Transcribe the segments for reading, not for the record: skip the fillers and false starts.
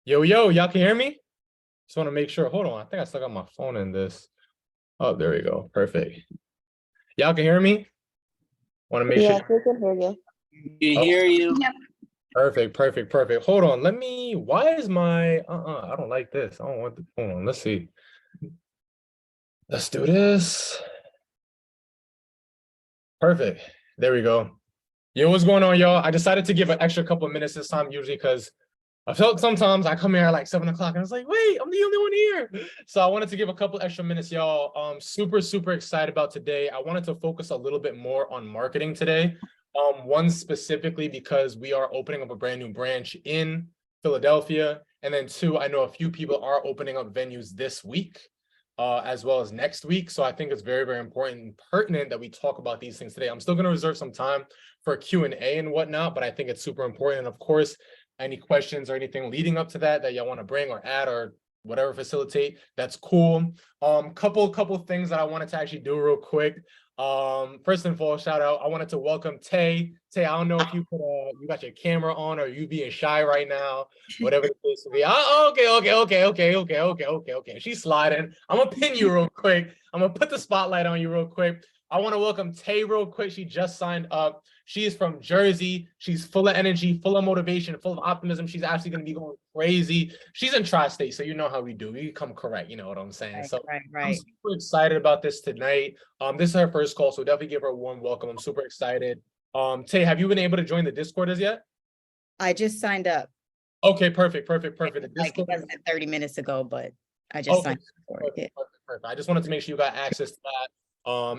Yo, y'all can hear me? Just want to make sure. Hold on. I think I still got my phone in this. Oh, there we go. Perfect. Y'all can hear me? Want to make Yes, sure. we can hear you. We hear you. Yep. Perfect. Hold on. Why is my, I don't like this. I don't want the, hold on. Let's see. Let's do this. Perfect. There we go. Yo, what's going on, y'all? I decided to give an extra couple of minutes this time, usually because I felt sometimes I come here at like 7 o'clock and it's like, wait, I'm the only one here. So I wanted to give a couple extra minutes, y'all. Super excited about today. I wanted to focus a little bit more on marketing today. One specifically because we are opening up a brand new branch in Philadelphia. And then two, I know a few people are opening up venues this week, as well as next week. So I think it's very important and pertinent that we talk about these things today. I'm still going to reserve some time for Q&A and whatnot, but I think it's super important. And of course, any questions or anything leading up to that y'all want to bring or add or whatever facilitate, that's cool. Couple things that I wanted to actually do real quick. First and foremost, shout out, I wanted to welcome Tay. Tay, I don't know if you could you got your camera on or you being shy right now, whatever the case may be. Okay. She's sliding. I'm gonna pin you real quick. I'm gonna put the spotlight on you real quick. I want to welcome Tay real quick. She just signed up. She is from Jersey. She's full of energy, full of motivation, full of optimism. She's actually going to be going crazy. She's in Tri-State, so you know how we do. We come correct, you know what I'm saying? Right. I'm super excited about this tonight. This is her first call, so definitely give her a warm welcome. I'm super excited. Tay, have you been able to join the Discord as yet? I just signed up. Okay, perfect. The Like Discord 30 minutes ago, but I just signed up for it. Perfect. I just wanted to make sure you got access to that.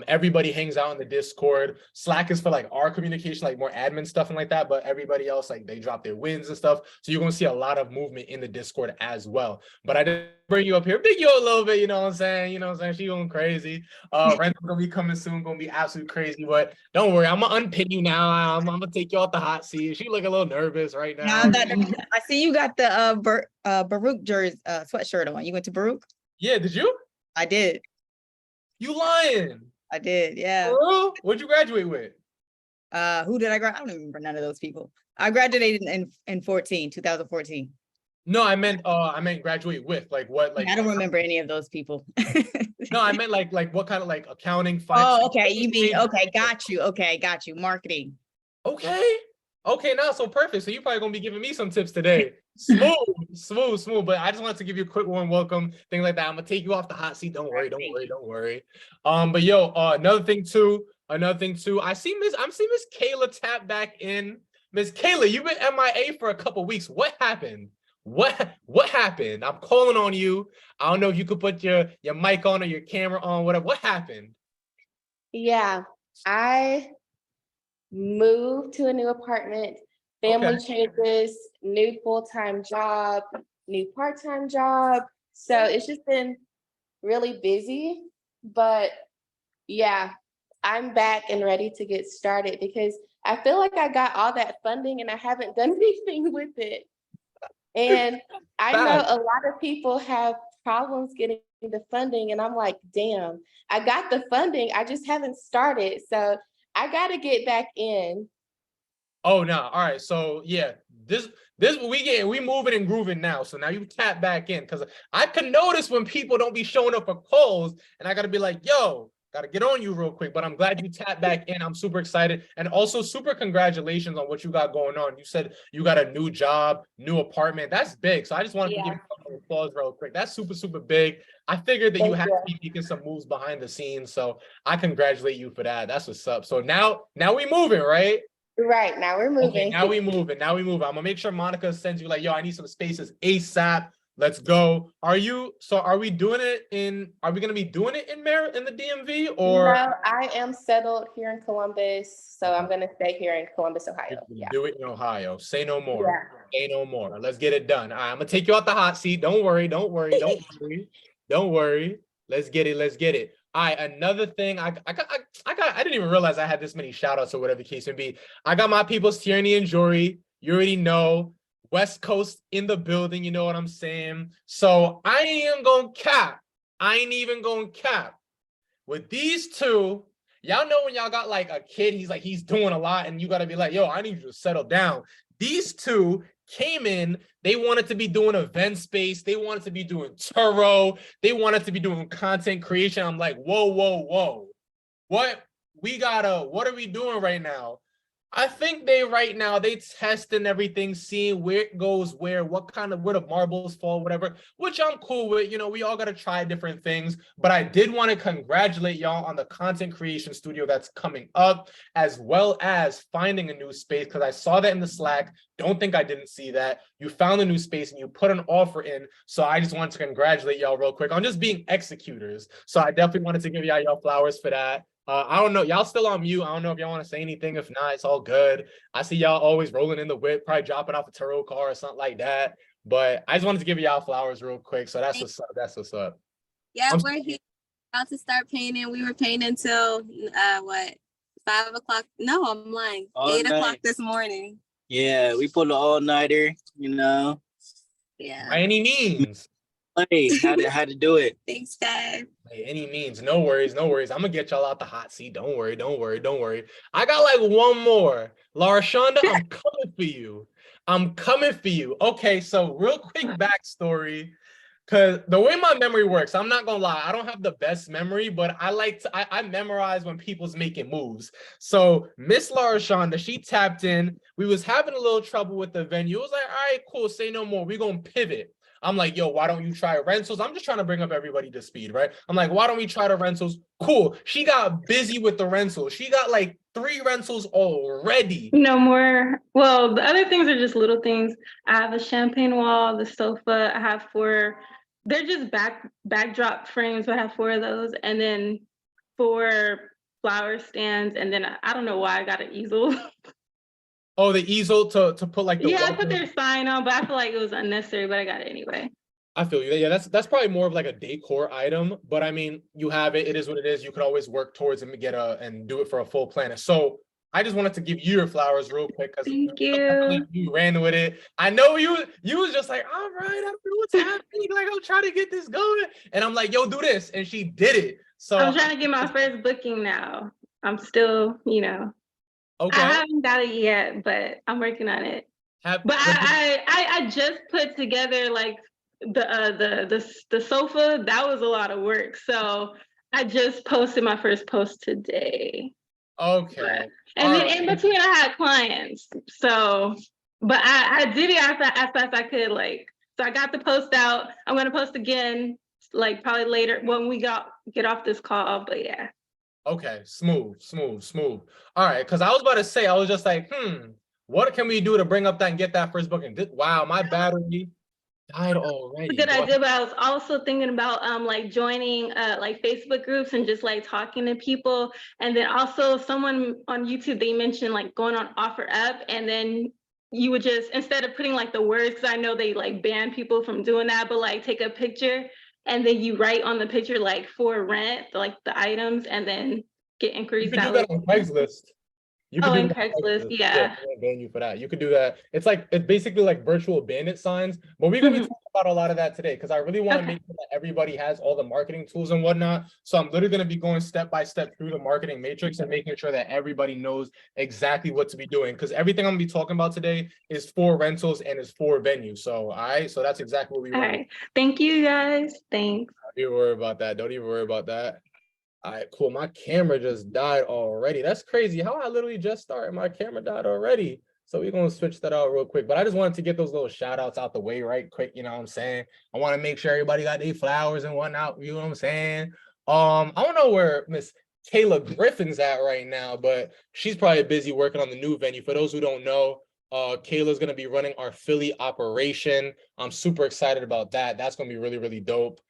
Everybody hangs out in the Discord. Slack is for like our communication, like more admin stuff and like that, but everybody else, like they drop their wins and stuff. So you're gonna see a lot of movement in the Discord as well. But I did bring you up here, big yo a little bit, you know what I'm saying? She going crazy. Ren's gonna be coming soon, gonna be absolutely crazy. But don't worry, I'm gonna unpin you now. I'm gonna take you off the hot seat. She look a little nervous right now. I see you got the Baruch jersey sweatshirt on. You went to Baruch? Yeah, did you? I did. You lying? I did, yeah. What'd you graduate with? Who did I graduate? I don't even remember none of those people. I graduated in 2014. No, I meant graduate with, like what, like I don't remember any of those people. No, I meant like what kind of like accounting, finance. Oh, okay. You mean got you. Marketing. Okay, now so perfect. So you're probably gonna be giving me some tips today. Smooth. But I just wanted to give you a quick warm welcome, thing like that. I'm gonna take you off the hot seat. Don't worry. But yo, another thing too. I see Miss Kayla tap back in. Miss Kayla, you've been MIA for a couple weeks. What happened? What happened? I'm calling on you. I don't know if you could put your mic on or your camera on, whatever. What happened? Yeah, I moved to a new apartment, family changes, new full-time job, new part-time job. So it's just been really busy, but yeah, I'm back and ready to get started because I feel like I got all that funding and I haven't done anything with it. And I know a lot of people have problems getting the funding and I'm like, damn, I got the funding, I just haven't started. So I got to get back in. Oh, no. All right. So yeah, this we moving and grooving now. So now you tap back in because I can notice when people don't be showing up for calls and I got to be like, yo, got to get on you real quick. But I'm glad you tapped back in. I'm super excited. And also super congratulations on what you got going on. You said you got a new job, new apartment. That's big. So I just wanted to give you a applause real quick. That's super big. I figured that you had to be making some moves behind the scenes. So I congratulate you for that. That's what's up. So now we moving, right? Right, now we're moving. Okay, now we moving. I'm gonna make sure Monica sends you like, yo, I need some spaces ASAP. Let's go. Are we gonna be doing it in the DMV or? No, I am settled here in Columbus. So I'm gonna stay here in Columbus, Ohio. Yeah. Do it in Ohio. Say no more. Say no more. Let's get it done. All right, I'm gonna take you out the hot seat. Don't worry. Let's get it. All right, another thing, I didn't even realize I had this many shout outs or whatever the case may be. I got my people's Tierney and Jory. You already know. West Coast in the building, you know what I'm saying? So I ain't even gonna cap. With these two, y'all know when y'all got like a kid, he's doing a lot and you gotta be like, yo, I need you to settle down. These two came in, they wanted to be doing event space. They wanted to be doing Turo. They wanted to be doing content creation. I'm like, whoa, whoa, whoa. What are we doing right now? I think right now they testing everything, seeing where it goes, where the marbles fall, whatever, which I'm cool with. You know, we all got to try different things, but I did want to congratulate y'all on the content creation studio that's coming up, as well as finding a new space, because I saw that in the Slack. Don't think I didn't see that. You found a new space and you put an offer in. So I just wanted to congratulate y'all real quick on just being executors. So I definitely wanted to give y'all flowers for that. I don't know. Y'all still on mute. I don't know if y'all want to say anything. If not, it's all good. I see y'all always rolling in the whip, probably dropping off a Turo car or something like that. But I just wanted to give y'all flowers real quick. So that's what's up. That's what's up. Yeah, we're here about to start painting. We were painting till 5 o'clock? No, I'm lying. 8 o'clock this morning. Yeah, we pulled an all-nighter, you know. Yeah. By any means. Hey, how to do it. Thanks, guys. By any means. No worries. No worries. I'm gonna get y'all out the hot seat. Don't worry. Don't worry. Don't worry. I got like one more. Larshonda, I'm coming for you. I'm coming for you. Okay, so real quick backstory. Because the way my memory works, I'm not gonna lie, I don't have the best memory, but I memorize when people's making moves. So Miss Larshonda, she tapped in. We was having a little trouble with the venue. It was like, all right, cool, say no more. We're gonna pivot. I'm like, yo, why don't you try rentals? I'm just trying to bring up everybody to speed, right? I'm like, why don't we try the rentals? Cool. She got busy with the rentals. She got like 3 rentals already. No more. Well, the other things are just little things. I have a champagne wall, the sofa. I have 4. They're just backdrop frames, but I have 4 of those, and then 4 flower stands, and then I don't know why I got an easel. Oh, the easel to put like the yeah, I put their sign on, but I feel like it was unnecessary, but I got it anyway. I feel you. Yeah, that's probably more of like a decor item, but I mean, you have it. It is what it is. You could always work towards and and do it for a full planet. So I just wanted to give you your flowers real quick because you ran with it. I know you was just like, all right, I don't know what's happening. Like, I'm trying to get this going, and I'm like, yo, do this, and she did it. So I'm trying to get my first booking now. I'm still, okay. I haven't got it yet, but I'm working on it. But I just put together like the sofa. That was a lot of work. So I just posted my first post today. Okay. And then in between I had clients. So, but I did it as fast as I could. Like, so I got the post out. I'm gonna post again, like probably later when we get off this call. But yeah. Okay, smooth. All right, because I was about to say, I was just like, what can we do to bring up that and get that first booking? Wow, my battery died already. It's a good idea, but I was also thinking about like joining like Facebook groups and just like talking to people. And then also someone on YouTube, they mentioned like going on OfferUp, and then you would just, instead of putting like the words, because I know they like ban people from doing that, but like take a picture and then you write on the picture like for rent, like the items, and then get inquiries. You could do that on Craigslist. You could do Craigslist, yeah. Ban you for that. You could do that. It's basically like virtual bandit signs, but we're gonna be talking about a lot of that today because I really want to make sure that everybody has all the marketing tools and whatnot. So I'm literally gonna be going step by step through the marketing matrix and making sure that everybody knows exactly what to be doing. Because everything I'm gonna be talking about today is for rentals and is for venues. So so that's exactly what we want. All right. Thank you guys. Thanks. Don't even worry about that. Don't even worry about that. All right, cool. My camera just died already. That's crazy. How I literally just started, my camera died already. So we're gonna switch that out real quick. But I just wanted to get those little shout outs out the way right quick. You know what I'm saying? I want to make sure everybody got their flowers and whatnot. You know what I'm saying? I don't know where Miss Kayla Griffin's at right now, but she's probably busy working on the new venue. For those who don't know, Kayla's gonna be running our Philly operation. I'm super excited about that. That's gonna be really, really dope.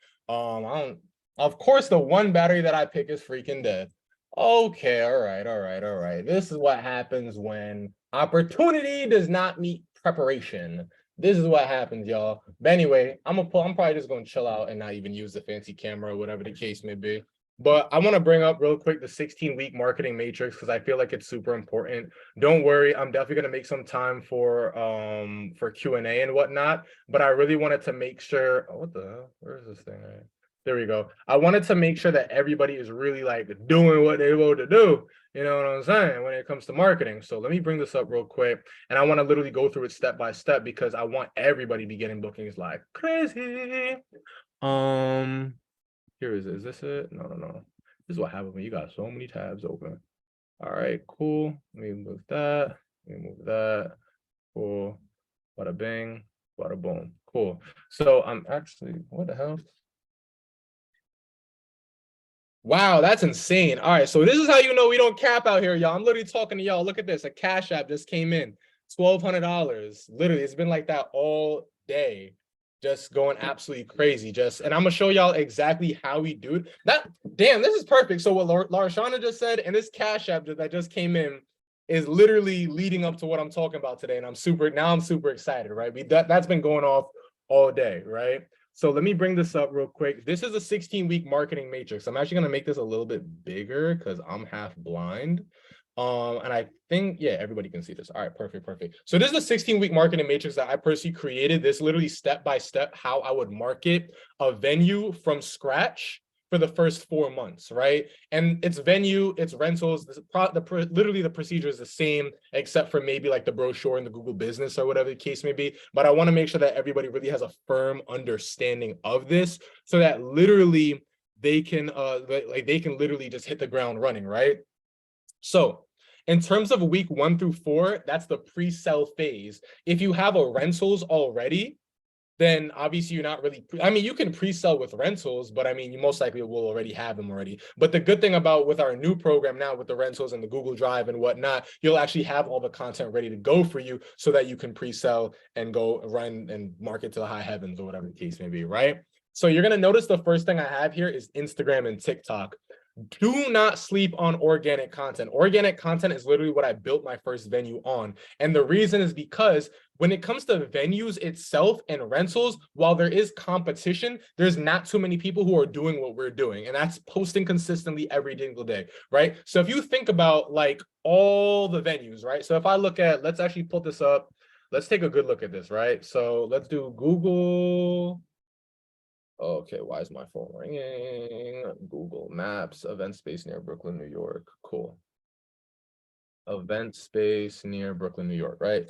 Of course, the one battery that I pick is freaking dead. Okay, all right. This is what happens when opportunity does not meet preparation. This is what happens, y'all. But anyway, I'm probably just gonna chill out and not even use the fancy camera or whatever the case may be. But I want to bring up real quick the 16-week marketing matrix because I feel like it's super important. Don't worry, I'm definitely gonna make some time for Q&A and whatnot. But I really wanted to make sure. Where is this thing at? There we go. I wanted to make sure that everybody is really like doing what they want to do. You know what I'm saying? When it comes to marketing. So let me bring this up real quick. And I want to literally go through it step by step because I want everybody to be getting bookings like crazy. Here is it. Is this it? No. This is what happens when you got so many tabs open. All right, cool. Let me move that. Let me move that. Cool. Bada bing. Bada boom. Cool. So I'm actually, what the hell? Wow, that's insane. All right, so this is how you know we don't cap out here, y'all. I'm literally talking to y'all. Look at this. A Cash App just came in. $1,200. Literally, it's been like that all day. Just going absolutely crazy. And I'm gonna show y'all exactly how we do it. Damn, this is perfect. So what Larshana just said and this Cash App that just came in is literally leading up to what I'm talking about today. And I'm super excited, right? That's been going off all day, right? So let me bring this up real quick. This is a 16-week marketing matrix. I'm actually going to make this a little bit bigger because I'm half blind. And I think, yeah, everybody can see this. All right, perfect. So this is a 16-week marketing matrix that I personally created. This literally step-by-step how I would market a venue from scratch for the first 4 months, right? And it's venue, it's rentals, literally the procedure is the same, except for maybe like the brochure and the Google Business or whatever the case may be. But I want to make sure that everybody really has a firm understanding of this so that literally they can literally just hit the ground running, right? So in terms of week 1 through 4, that's the pre-sell phase. If you have a rentals already, then obviously you're not really, you can pre-sell with rentals, but you most likely will already have them already. But the good thing about with our new program now with the rentals and the Google Drive and whatnot, you'll actually have all the content ready to go for you so that you can pre-sell and go run and market to the high heavens or whatever the case may be, right? So you're gonna notice the first thing I have here is Instagram and TikTok. Do not sleep on organic content. Organic content is literally what I built my first venue on. And the reason is because when it comes to venues itself and rentals, while there is competition, there's not too many people who are doing what we're doing. And that's posting consistently every single day, right? So if you think about like all the venues, right? So if I look at, let's actually pull this up. Let's take a good look at this, right? So let's do Google. Okay, why is my phone ringing? Google Maps, event space near Brooklyn, New York. Cool. Event space near Brooklyn, New York, right?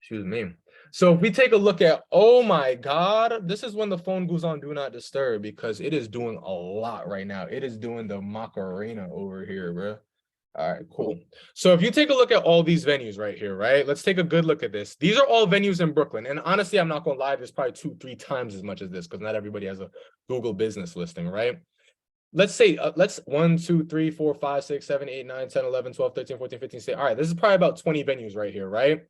Excuse me. So if we take a look at, oh my God, this is when the phone goes on do not disturb because it is doing a lot right now. It is doing the Macarena over here, bro. All right, cool. So if you take a look at all these venues right here, right? Let's take a good look at this. These are all venues in Brooklyn. And honestly, I'm not going to lie, there's probably 2-3 times as much as this because not everybody has a Google business listing, right? Let's say, let's 1, 2, 3, 4, 5, 6, 7, 8, 9, 10, 11, 12, 13, 14, 15, 16. All right, this is probably about 20 venues right here, right?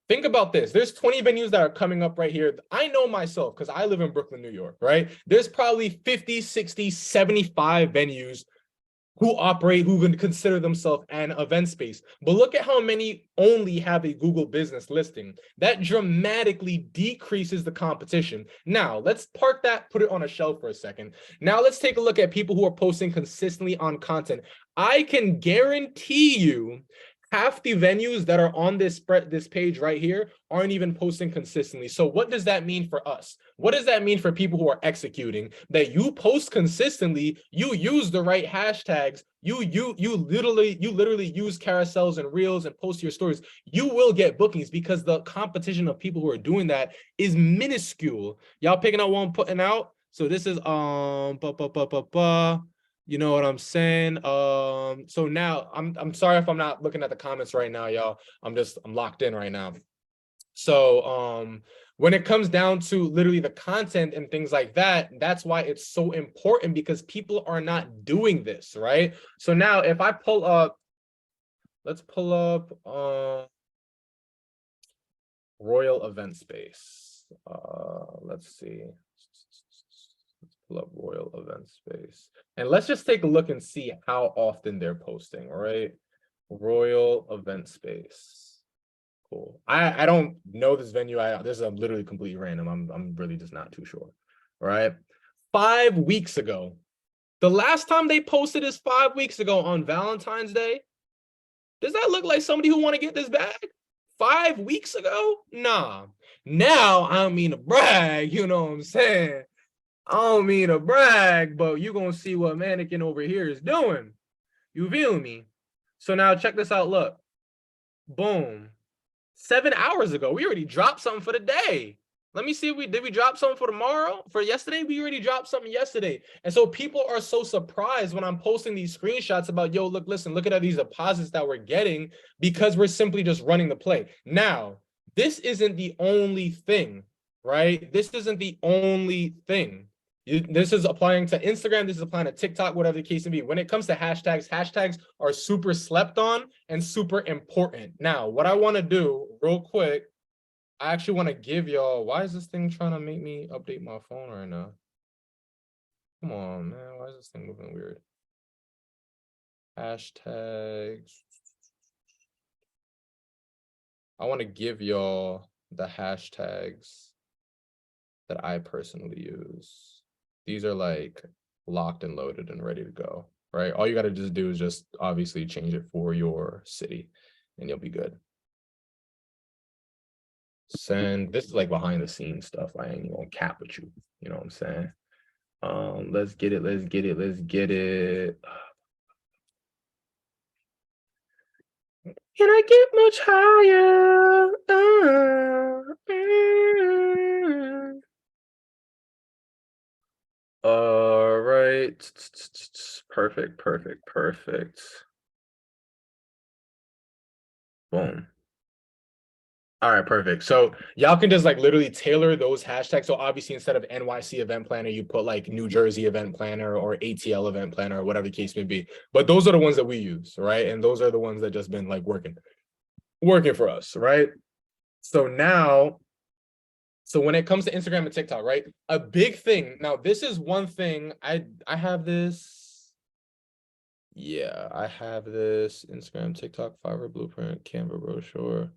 Think about this. There's 20 venues that are coming up right here. I know myself because I live in Brooklyn, New York, right? There's probably 50, 60, 75 venues who can consider themselves an event space. But look at how many only have a Google business listing. That dramatically decreases the competition. Now, let's park that, put it on a shelf for a second. Now, let's take a look at people who are posting consistently on content. I can guarantee you half the venues that are on this page right here aren't even posting consistently. So what does that mean for us? What does that mean for people who are executing? That you post consistently, you use the right hashtags, you literally use carousels and reels and post your stories. You will get bookings because the competition of people who are doing that is minuscule. Y'all picking up what I'm putting out? So this is you know what I'm saying? So now I'm sorry if I'm not looking at the comments right now, y'all. I'm locked in right now. So when it comes down to literally the content and things like that, that's why it's so important because people are not doing this, right? So now if I pull up, let's pull up Royal Event Space. Let's see. Pull up Royal Event Space. And let's just take a look and see how often they're posting, all right? Royal Event Space. Cool. I don't know this venue. This is literally completely random. I'm really just not too sure. All right. 5 weeks ago. The last time they posted is 5 weeks ago on Valentine's Day. Does that look like somebody who want to get this bag? 5 weeks ago? Nah. Now, I don't mean to brag, you know what I'm saying? I don't mean to brag, but you're gonna see what Mannequin over here is doing. You feel me? So now check this out. Look, boom. 7 hours ago, we already dropped something for the day. Let me see if did we drop something for tomorrow? For yesterday, we already dropped something yesterday. And so people are so surprised when I'm posting these screenshots about, yo, look, listen, look at all these deposits that we're getting because we're simply just running the play. Now, this isn't the only thing, right? This isn't the only thing. This is applying to Instagram. This is applying to TikTok, whatever the case may be. When it comes to hashtags, hashtags are super slept on and super important. Now, what I want to do real quick, I actually want to give y'all, why is this thing trying to make me update my phone right now? Come on, man. Why is this thing moving weird? Hashtags. I want to give y'all the hashtags that I personally use. These are like locked and loaded and ready to go, right? All you got to just do is just obviously change it for your city and you'll be good. Send. This is like behind the scenes stuff. I ain't even gonna cap with you. You know what I'm saying? Let's get it. Let's get it. Let's get it. Can I get much higher? All right. Perfect, perfect, perfect. Boom. All right, perfect. So y'all can just like literally tailor those hashtags. So obviously instead of NYC event planner, you put like New Jersey event planner or ATL event planner or whatever the case may be. But those are the ones that we use, right? And those are the ones that just been like working for us, right? So now, so when it comes to Instagram and TikTok, right? A big thing. Now, this is one thing I have this. Yeah, I have this Instagram, TikTok, Fiverr blueprint, Canva brochure.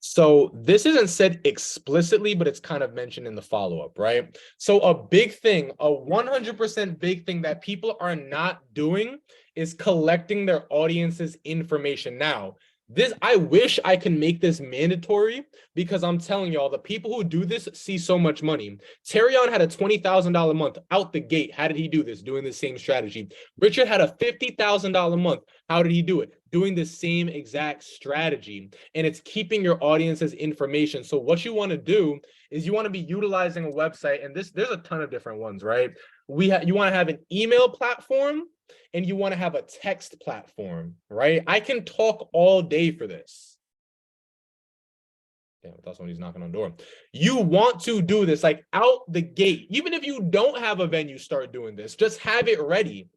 So this isn't said explicitly, but it's kind of mentioned in the follow-up, right? So a big thing, a 100% big thing that people are not doing is collecting their audience's information. Now, I wish I can make this mandatory because I'm telling y'all, the people who do this see so much money. Terrion had a $20,000 month out the gate. How did he do this? Doing the same strategy. Richard had a $50,000 month. How did he do it? Doing the same exact strategy. And it's keeping your audience's information. So what you want to do is you want to be utilizing a website, and there's a ton of different ones, right? You want to have an email platform and you want to have a text platform, right? I can talk all day for this. Damn, I thought somebody's knocking on the door. You want to do this like out the gate. Even if you don't have a venue, start doing this. Just have it ready.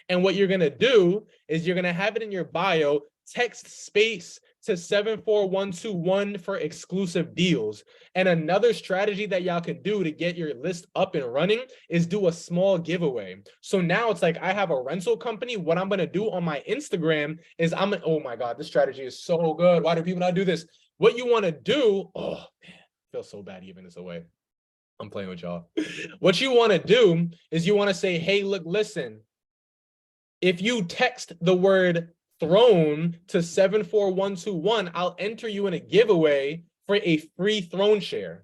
And what you're going to do is you're going to have it in your bio, text space to 74121 for exclusive deals. And another strategy that y'all could do to get your list up and running is do a small giveaway. So now it's like I have a rental company. What I'm going to do on my Instagram is oh my God, this strategy is so good. Why do people not do this? What you want to do, oh man, I feel so bad giving this away. I'm playing with y'all. What you want to do is you want to say, hey, look, listen, if you text the word throne to 74121, I'll enter you in a giveaway for a free throne share.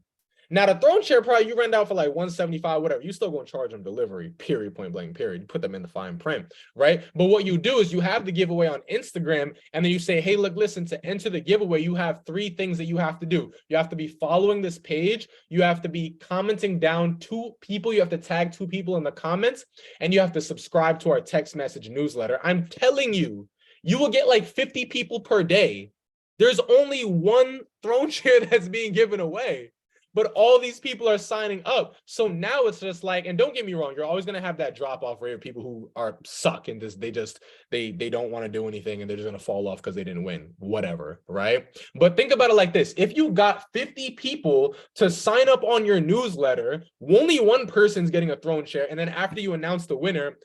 Now, the throne share probably you rent out for like 175, whatever. You still gonna charge them delivery, period, point blank, period. You put them in the fine print, right? But what you do is you have the giveaway on Instagram, and then you say, hey, look, listen, to enter the giveaway, you have 3 things that you have to do. You have to be following this page. You have to be commenting down 2 people. You have to tag 2 people in the comments, and you have to subscribe to our text message newsletter. I'm telling you, you will get like 50 people per day. There's only 1 throne share that's being given away. But all these people are signing up. So now it's just like, and don't get me wrong, you're always going to have that drop off rate of people who are suck and they don't want to do anything and they're just going to fall off because they didn't win, whatever, right? But think about it like this. If you got 50 people to sign up on your newsletter, only 1 person's getting a throne share. And then after you announce the winner,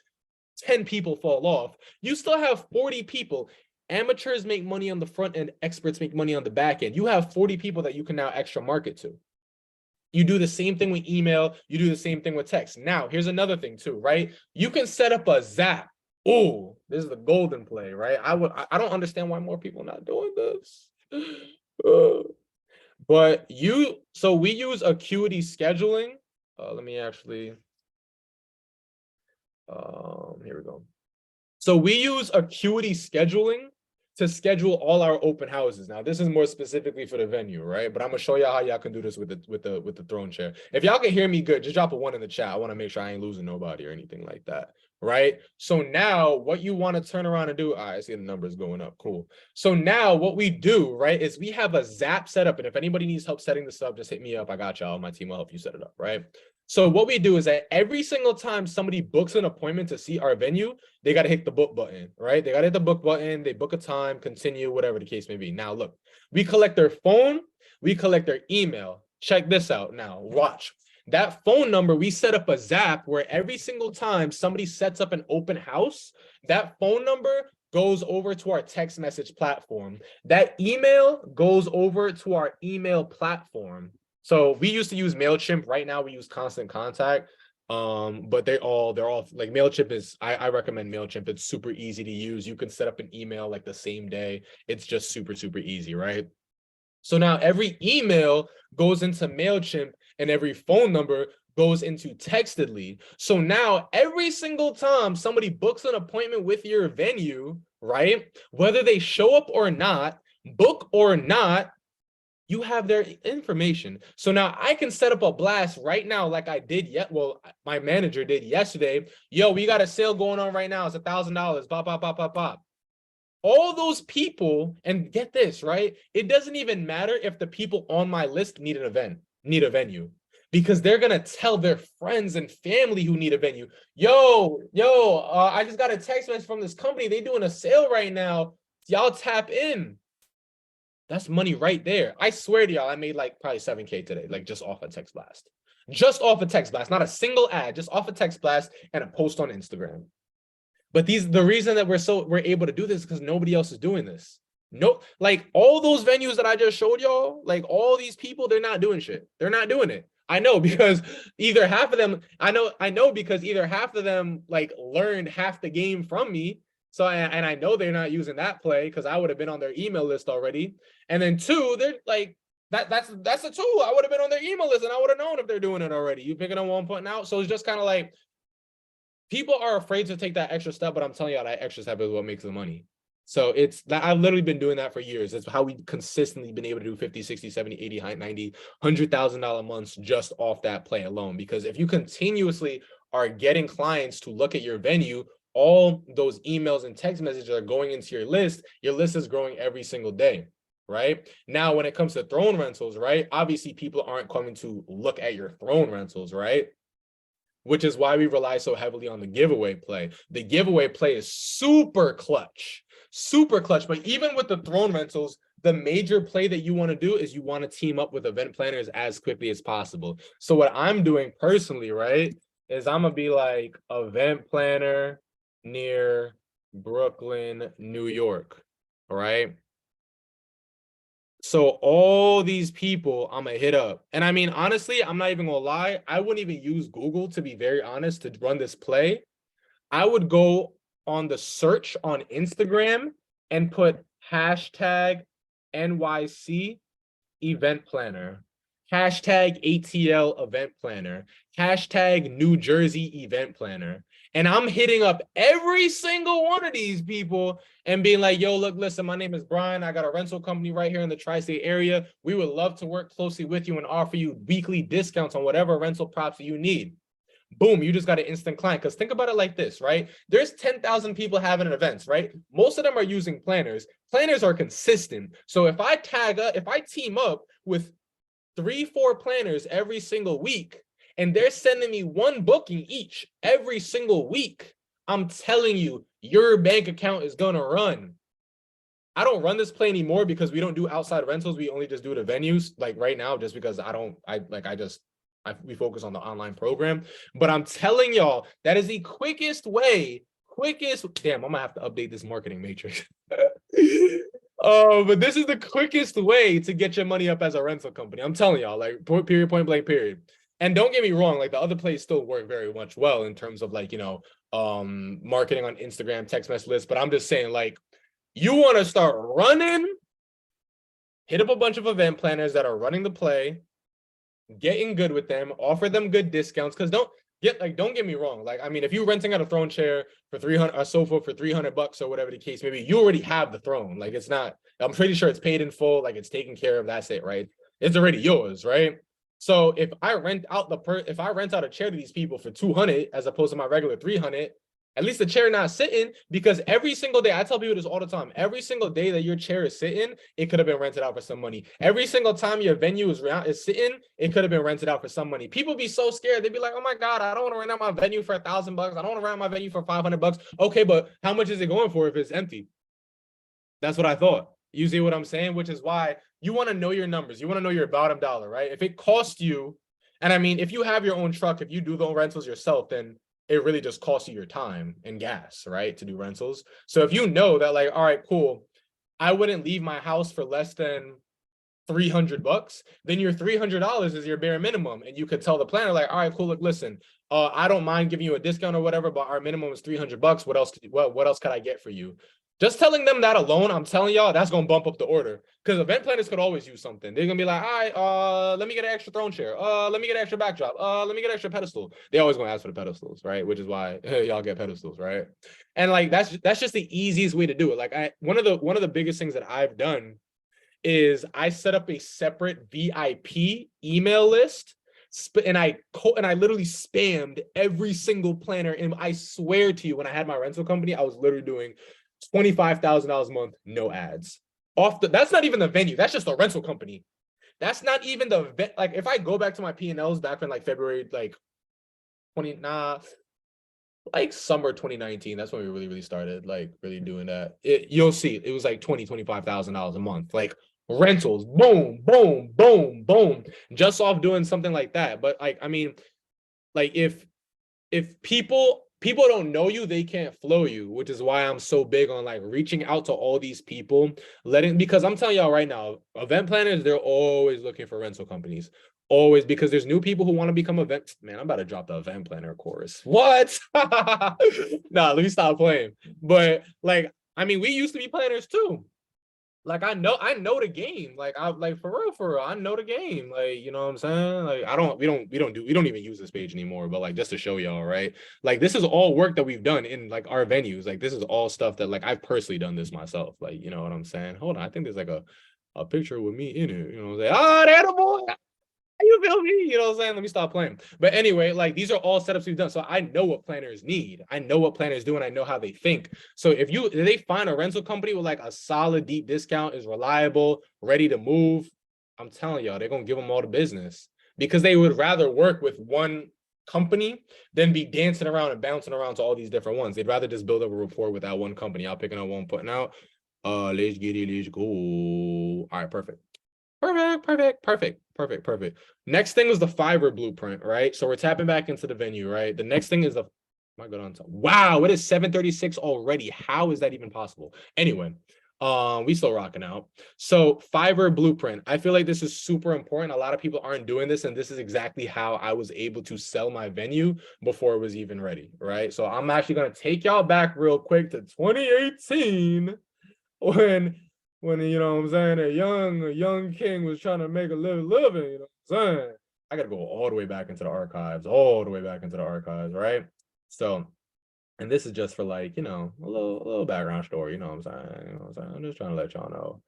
10 people fall off. You still have 40 people. Amateurs make money on the front end, experts make money on the back end. You have 40 people that you can now extra market to. You do the same thing with email. You do the same thing with text. Now, here's another thing too, right? You can set up a Zap. Oh, this is the golden play, right? I don't understand why more people are not doing this. But so we use Acuity scheduling. Let me actually Here we go. So we use Acuity scheduling to schedule all our open houses. Now, this is more specifically for the venue, right? But I'm gonna show y'all how y'all can do this with the throne chair. If y'all can hear me good, just drop a 1 in the chat. I want to make sure I ain't losing nobody or anything like that, right? So now what you want to turn around and do, I see the numbers going up, cool. So now what we do, right, is we have a Zap setup, and if anybody needs help setting this up, just hit me up. I got y'all. My team will help you set it up, right? So what we do is that every single time somebody books an appointment to see our venue, they got to hit the book button, right? They got to hit the book button, they book a time, continue, whatever the case may be. Now, look, we collect their phone, we collect their email. Check this out now, watch. That phone number, we set up a Zap where every single time somebody sets up an open house, that phone number goes over to our text message platform. That email goes over to our email platform. So we used to use MailChimp. Right now we use Constant Contact. But they're all like MailChimp is, I recommend MailChimp. It's super easy to use. You can set up an email like the same day. It's just super, super easy, right? So now every email goes into MailChimp and every phone number goes into Textedly. So now every single time somebody books an appointment with your venue, right? Whether they show up or not, book or not, you have their information. So now I can set up a blast right now like I did yet. Well, my manager did yesterday. Yo, we got a sale going on right now. It's $1,000. Bop, bop, bop, bop, bop. All those people, and get this, right? It doesn't even matter if the people on my list need a venue, because they're gonna tell their friends and family who need a venue. Yo, I just got a text message from this company. They doing a sale right now. Y'all tap in. That's money right there. I swear to y'all, I made like probably 7K today, like just off a text blast. Just off a text blast, not a single ad, just off a text blast and a post on Instagram. But the reason that we're able to do this is because nobody else is doing this. No, like all those venues that I just showed y'all, like all these people, they're not doing shit. They're not doing it. I know because either half of them, I know because either half of them like learned half the game from me. So, and I know they're not using that play because I would have been on their email list already. And then two, they're like, that's a tool. I would have been on their email list and I would have known if they're doing it already. You picking up one, putting out. So it's just kind of like, people are afraid to take that extra step, but I'm telling y'all that extra step is what makes the money. So it's that I've literally been doing that for years. It's how we consistently been able to do 50, 60, 70, 80, 90, $100,000 months just off that play alone. Because if you continuously are getting clients to look at your venue, all those emails and text messages are going into your list is growing every single day, right? Now, when it comes to throne rentals, right? Obviously, people aren't coming to look at your throne rentals, right? Which is why we rely so heavily on the giveaway play. The giveaway play is super clutch. But even with the throne rentals, the major play that you want to do is you want to team up with event planners as quickly as possible. So what I'm doing personally, right, is I'm gonna be like event planner near Brooklyn, New York, all right? So all these people I'm gonna hit up. And I mean, honestly, I'm not even gonna lie. I wouldn't even use Google, to be very honest, to run this play. I would go on the search on Instagram and put hashtag NYC event planner, hashtag ATL event planner, hashtag New Jersey event planner. And I'm hitting up every single one of these people and being like, yo, look, listen, my name is Brian. I got a rental company right here in the tri-state area. We would love to work closely with you and offer you weekly discounts on whatever rental props you need. Boom, you just got an instant client. Because think about it like this, right? There's 10,000 people having events, right? Most of them are using planners. Planners are consistent. So if I team up with 3-4 planners every single week, and they're sending me one booking each every single week, I'm telling you, your bank account is gonna run. I don't run this play anymore because we don't do outside rentals. We only just do the venues, like right now, just because we focus on the online program. But I'm telling y'all, that is the quickest way, damn, I'm gonna have to update this marketing matrix. But this is the quickest way to get your money up as a rental company. I'm telling y'all, like period, point blank, period. And don't get me wrong, like the other plays still work very much well in terms of like, you know, marketing on Instagram, text message lists. But I'm just saying, like, you want to start running, hit up a bunch of event planners that are running the play, getting good with them, offer them good discounts. Because don't don't get me wrong. Like, I mean, if you're renting out a throne chair for 300, a sofa for $300 or whatever the case, maybe you already have the throne. Like, it's not, I'm pretty sure it's paid in full. Like, it's taken care of. That's it, right? It's already yours, right? So if I rent out if I rent out a chair to these people for 200 as opposed to my regular 300, at least the chair not sitting, because every single day, I tell people this all the time, every single day that your chair is sitting, it could have been rented out for some money. Every single time your venue is sitting, it could have been rented out for some money. People be so scared. They'd be like, oh my God, I don't want to rent out my venue for $1,000. I don't want to rent out my venue for $500. Okay, but how much is it going for if it's empty? That's what I thought. You see what I'm saying? Which is why you want to know your numbers. You want to know your bottom dollar, right? If it costs you, and I mean, if you have your own truck, if you do the rentals yourself, then it really just costs you your time and gas, right, to do rentals. So if you know that, like, all right, cool, I wouldn't leave my house for less than $300, then your $300 is your bare minimum. And you could tell the planner, like, all right, cool, look, listen, I don't mind giving you a discount or whatever, but our minimum is $300. What else could I get for you? Just telling them that alone, I'm telling y'all, that's gonna bump up the order. Because event planners could always use something. They're gonna be like, all right, let me get an extra throne chair. Let me get an extra backdrop. Let me get an extra pedestal. They always gonna ask for the pedestals, right? Which is why y'all get pedestals, right? And like that's just the easiest way to do it. Like one of the biggest things that I've done is I set up a separate VIP email list. And I literally spammed every single planner. And I swear to you, when I had my rental company, I was literally doing $25,000 a month, no ads. That's not even the venue. That's just the rental company. That's not even the like. If I go back to my P&Ls back in like February, like summer 2019. That's when we really started like really doing that. You'll see it was like $25,000 a month, like rentals, boom, boom, boom, boom, just off doing something like that. But like, I mean, like if people don't know you, they can't flow you, which is why I'm so big on like reaching out to all these people, because I'm telling y'all right now, event planners, they're always looking for rental companies. Always, because there's new people who want to become event. Man, I'm about to drop the event planner course. What? Nah, let me stop playing. But like, I mean, we used to be planners too. Like I know the game. Like I like for real, I know the game. Like, you know what I'm saying? Like we don't even use this page anymore, but like just to show y'all, right? Like this is all work that we've done in like our venues. Like this is all stuff that like I've personally done this myself. Like, you know what I'm saying? Hold on, I think there's like a picture with me in it. You know what I'm saying? Oh, there the boy. You feel me? You know what I'm saying? Let me stop playing. But anyway, like these are all setups we've done. So I know what planners need. I know what planners do, and I know how they think. So if they find a rental company with like a solid deep discount, is reliable, ready to move, I'm telling y'all, they're gonna give them all the business, because they would rather work with one company than be dancing around and bouncing around to all these different ones. They'd rather just build up a rapport with that one company. I'm picking up one, putting out. Let's get it, let's go. All right, perfect. Perfect. Next thing is the Fiverr blueprint, right? So we're tapping back into the venue, right? The next thing is wow, it is 7:36 already. How is that even possible? Anyway, we still rocking out. So Fiverr blueprint, I feel like this is super important. A lot of people aren't doing this, and this is exactly how I was able to sell my venue before it was even ready, right? So I'm actually going to take y'all back real quick to 2018 when you know what I'm saying, a young king was trying to make a living, you know what I'm saying? I gotta go all the way back into the archives, right? So, and this is just for like, you know, a little background story, you know what I'm saying? I'm just trying to let y'all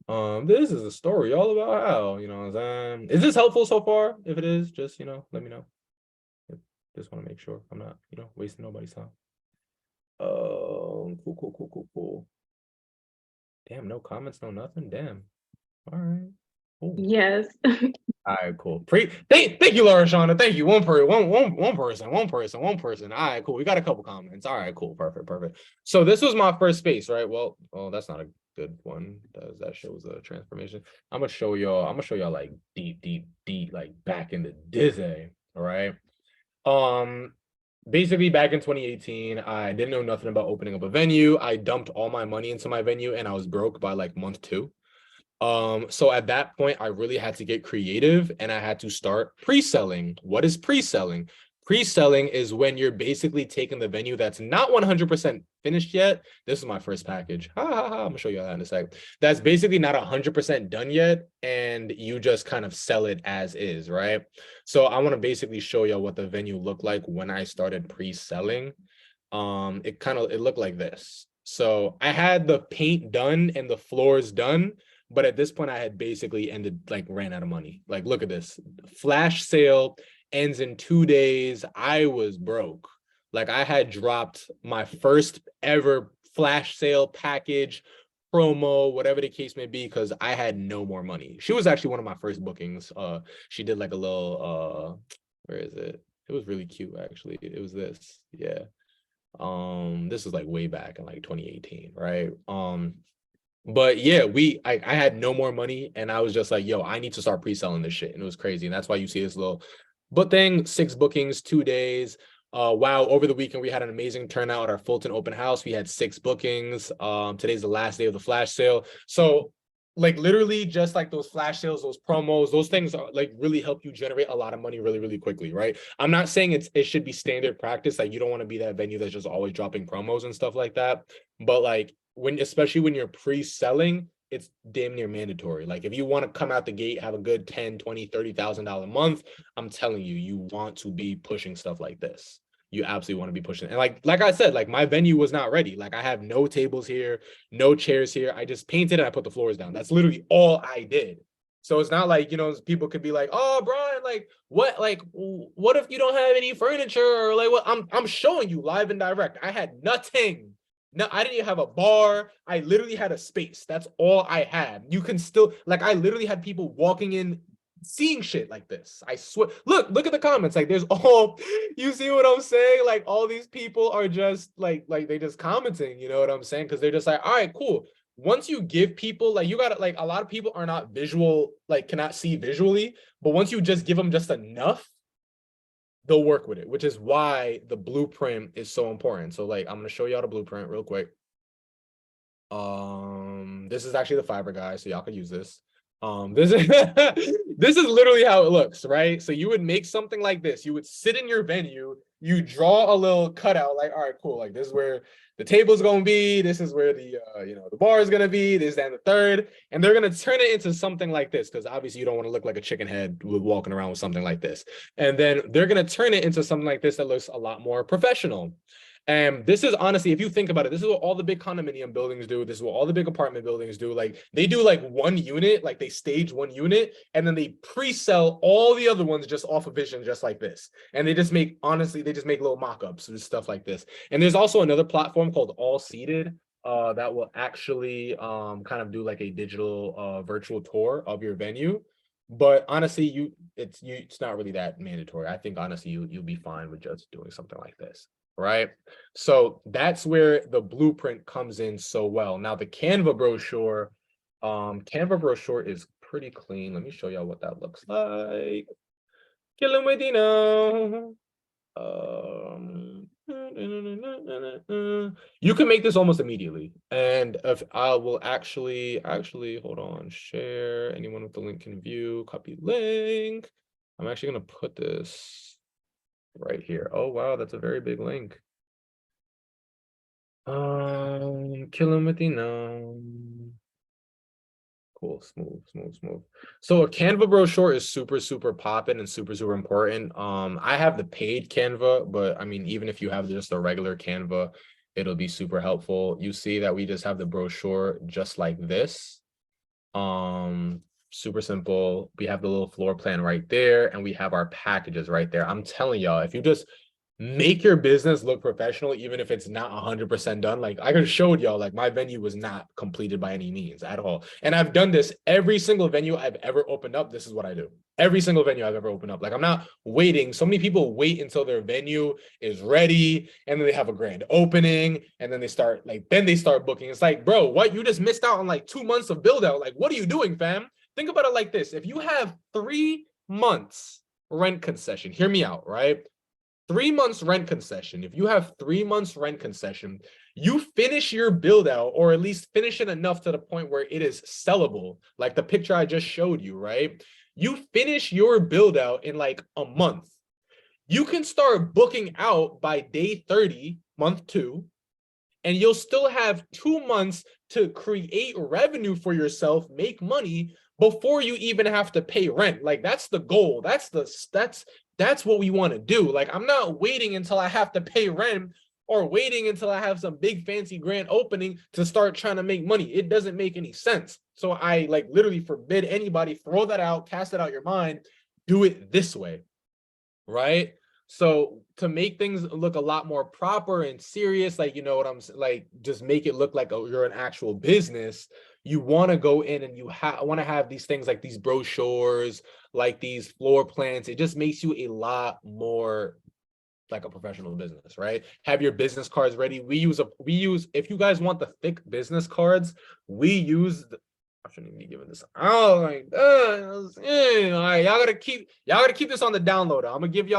know. This is a story all about how, you know what I'm saying? Is this helpful so far? If it is, just, you know, let me know. Just want to make sure I'm not, you know, wasting nobody's time. Cool. Damn, no comments, no nothing. Damn. All right. Cool. Yes. All right, cool. Thank you, Laura Shonda. Thank you. One person. All right, cool. We got a couple comments. All right, cool. Perfect. So this was my first space, right? Well, that's not a good one. That shows a transformation. I'm gonna show y'all like deep, like back in the Disney. All right. Basically, back in 2018, I didn't know nothing about opening up a venue. I dumped all my money into my venue, and I was broke by like month 2. So at that point, I really had to get creative, and I had to start pre-selling. What is pre-selling? Pre-selling is when you're basically taking the venue that's not 100% finished yet. This is my first package. I'm gonna show you that in a sec. That's basically not 100% done yet, and you just kind of sell it as is, right? So I want to basically show you what the venue looked like when I started pre-selling. It looked like this. So I had the paint done and the floors done, but at this point I had basically ran out of money. Like, look at this. Flash sale ends in 2 days. I was broke. Like, I had dropped my first ever flash sale package, promo, whatever the case may be, because I had no more money. She was actually one of my first bookings. She did like a little where is it? It was really cute, actually. It was this. Yeah. This was like way back in like 2018, right? But yeah, I had no more money, and I was just like, yo, I need to start pre-selling this shit. And it was crazy. And that's why you see this little thing, 6 bookings, 2 days. Wow, over the weekend we had an amazing turnout at our Fulton open house. We had 6 bookings. Today's the last day of the flash sale. So like literally just like those flash sales, those promos, those things are like really help you generate a lot of money really, really quickly, right? I'm not saying it should be standard practice. Like, you don't want to be that venue that's just always dropping promos and stuff like that. But like especially when you're pre-selling, it's damn near mandatory. Like, if you want to come out the gate, have a good 10, 20, $30,000 month, I'm telling you, you want to be pushing stuff like this. You absolutely want to be pushing. And like I said, like, my venue was not ready. Like, I have no tables here, no chairs here. I just painted and I put the floors down. That's literally all I did. So it's not like, people could be like, oh, Brian, what if you don't have any furniture, or like, what? I'm showing you live and direct. I had nothing. No, I didn't even have a bar. I literally had a space. That's all I had. You can still, like, I literally had people walking in, seeing shit like this. I swear. Look at the comments. Like, there's all, you see what I'm saying? Like, all these people are just like they just commenting, you know what I'm saying? Because they're just like, all right, cool. Once you give people, like, you gotta, like, a lot of people are not visual, like, cannot see visually, but once you just give them just enough, they'll work with it, which is why the blueprint is so important. So like, I'm gonna show y'all the blueprint real quick. This is actually the Fiverr guy, so y'all can use this. This is this is literally how it looks, right? So you would make something like this. You would sit in your venue, you draw a little cutout, like, all right, cool, like, this is where the table's gonna be, this is where the the bar is gonna be, this, that, and the third, and they're gonna turn it into something like this, because obviously you don't want to look like a chicken head walking around with something like this. And then they're gonna turn it into something like this that looks a lot more professional. And this is honestly, if you think about it, this is what all the big condominium buildings do. This is what all the big apartment buildings do. Like, they do like one unit, like they stage one unit, and then they pre-sell all the other ones just off of vision, just like this. And they just make, honestly, they just make little mock-ups and stuff like this. And there's also another platform called All Seated that will actually kind of do like a digital virtual tour of your venue. But honestly, it's not really that mandatory. I think honestly, you'll be fine with just doing something like this. Right? So that's where the blueprint comes in so well. Now the Canva brochure is pretty clean. Let me show y'all what that looks like. Killing with you can make this almost immediately. And if I will actually hold on, share, anyone with the link can view, copy link. I'm actually gonna put this right here. Oh wow, that's a very big link. Killing with cool, smooth. So a Canva brochure is super poppin' and super important. I have the paid Canva, but I mean, even if you have just a regular Canva, it'll be super helpful. You see that we just have the brochure just like this. Super simple. We have the little floor plan right there, and we have our packages right there. I'm telling y'all, if you just make your business look professional, even if it's not 100% done. Like, I just showed y'all, like, my venue was not completed by any means at all. And I've done this every single venue I've ever opened up. This is what I do. Every single venue I've ever opened up. Like, I'm not waiting. So many people wait until their venue is ready, and then they have a grand opening, and then they start booking. It's like, bro, what? You just missed out on like 2 months of build out. Like, what are you doing, fam? Think about it like this. If you have 3 months rent concession, hear me out, right? 3 months rent concession. If you have 3 months rent concession, you finish your build out, or at least finish it enough to the point where it is sellable. Like the picture I just showed you, right? You finish your build out in like a month. You can start booking out by day 30, month 2, and you'll still have 2 months to create revenue for yourself, make money before you even have to pay rent. Like, that's the goal. That's what we want to do. Like, I'm not waiting until I have to pay rent or waiting until I have some big fancy grand opening to start trying to make money. It doesn't make any sense. So I like literally forbid anybody, throw that out, cast it out your mind, do it this way, right? So to make things look a lot more proper and serious, like, you know what I'm like, just make it look like you're an actual business. You want to go in and you want to have these things like these brochures, like these floor plans. It just makes you a lot more like a professional business, right? Have your business cards ready. We use, if you guys want the thick business cards, I shouldn't even be giving this. Oh my god! All right, y'all gotta keep this on the downloader. I'm gonna give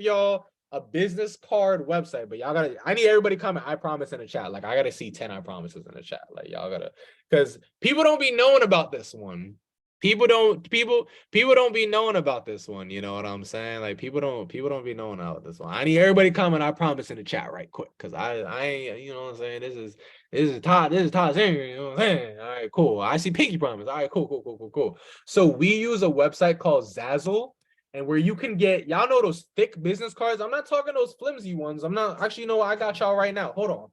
y'all a business card website, but I need everybody comment. I promise in the chat. Like, I gotta see 10 I promises in the chat. Like, y'all gotta, because people don't be knowing about this one. People don't be knowing about this one. You know what I'm saying? Like, people don't be knowing about this one. I need everybody comment. I promise in the chat right quick, because I ain't, you know what I'm saying? This is Todd's here, you know what I'm saying? All right, cool. I see Pinky promise. All right, cool. So we use a website called Zazzle, and where you can get, y'all know those thick business cards. I'm not talking those flimsy ones. I'm not, actually, you know what? I got y'all right now. Hold on.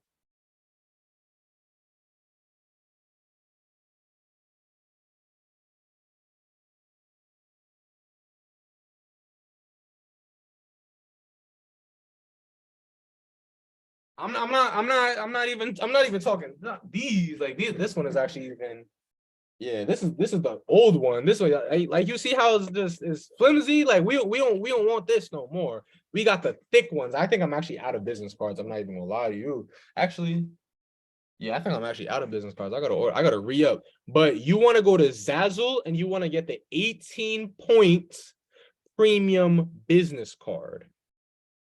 I'm not even talking, not these, like these. This one is actually even, yeah, this is the old one. This one, like, you see how it's just is flimsy. Like, we don't want this no more. We got the thick ones. I think I'm actually out of business cards. I'm not even gonna lie to you. Actually, yeah, I think I'm actually out of business cards. I gotta re-up. But you want to go to Zazzle and you want to get the 18 points premium business card.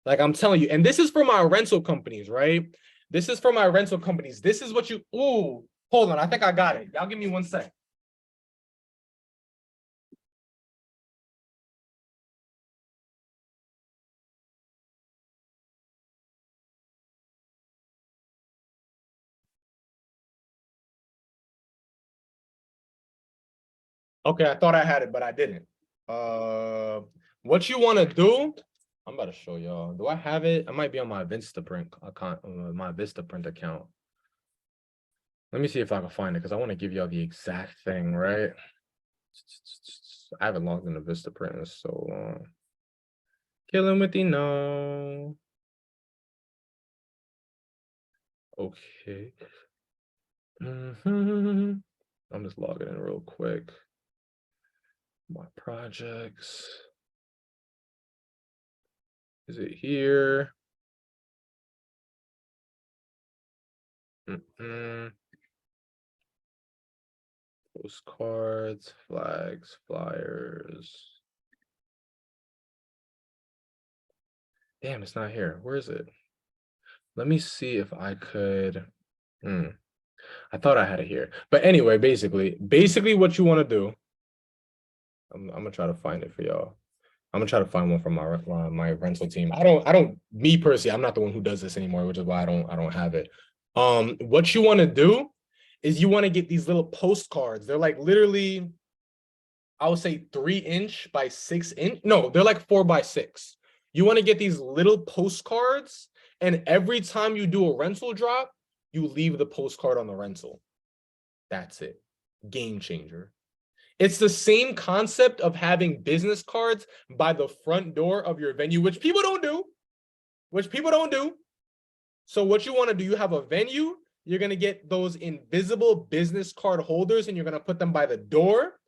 Like, I'm telling you, and this is for my rental companies, right? This is for my rental companies. This is what you, ooh, hold on. I think I got it. Y'all give me 1 sec. Okay, I thought I had it, but I didn't. What you want to do, I'm about to show y'all. Do I have it? I might be on my Vistaprint account, my Vistaprint account. Let me see if I can find it, because I want to give y'all the exact thing, right? I haven't logged into Vistaprint in so long. Killing with the no. Okay. I'm just logging in real quick. My projects. Is it here? Postcards, flags, flyers. Damn, it's not here. Where is it? Let me see if I could. I thought I had it here. But anyway, basically what you want to do. I'm gonna try to find it for y'all. I'm gonna try to find one from my rental team. Me personally, I'm not the one who does this anymore, which is why I don't have it. What you want to do is you want to get these little postcards. They're like literally, I would say 3" by 6". No, they're like 4x6. You want to get these little postcards, and every time you do a rental drop, you leave the postcard on the rental. That's it. Game changer. It's the same concept of having business cards by the front door of your venue, which people don't do. So what you want to do, you have a venue, you're going to get those invisible business card holders, and you're going to put them by the door,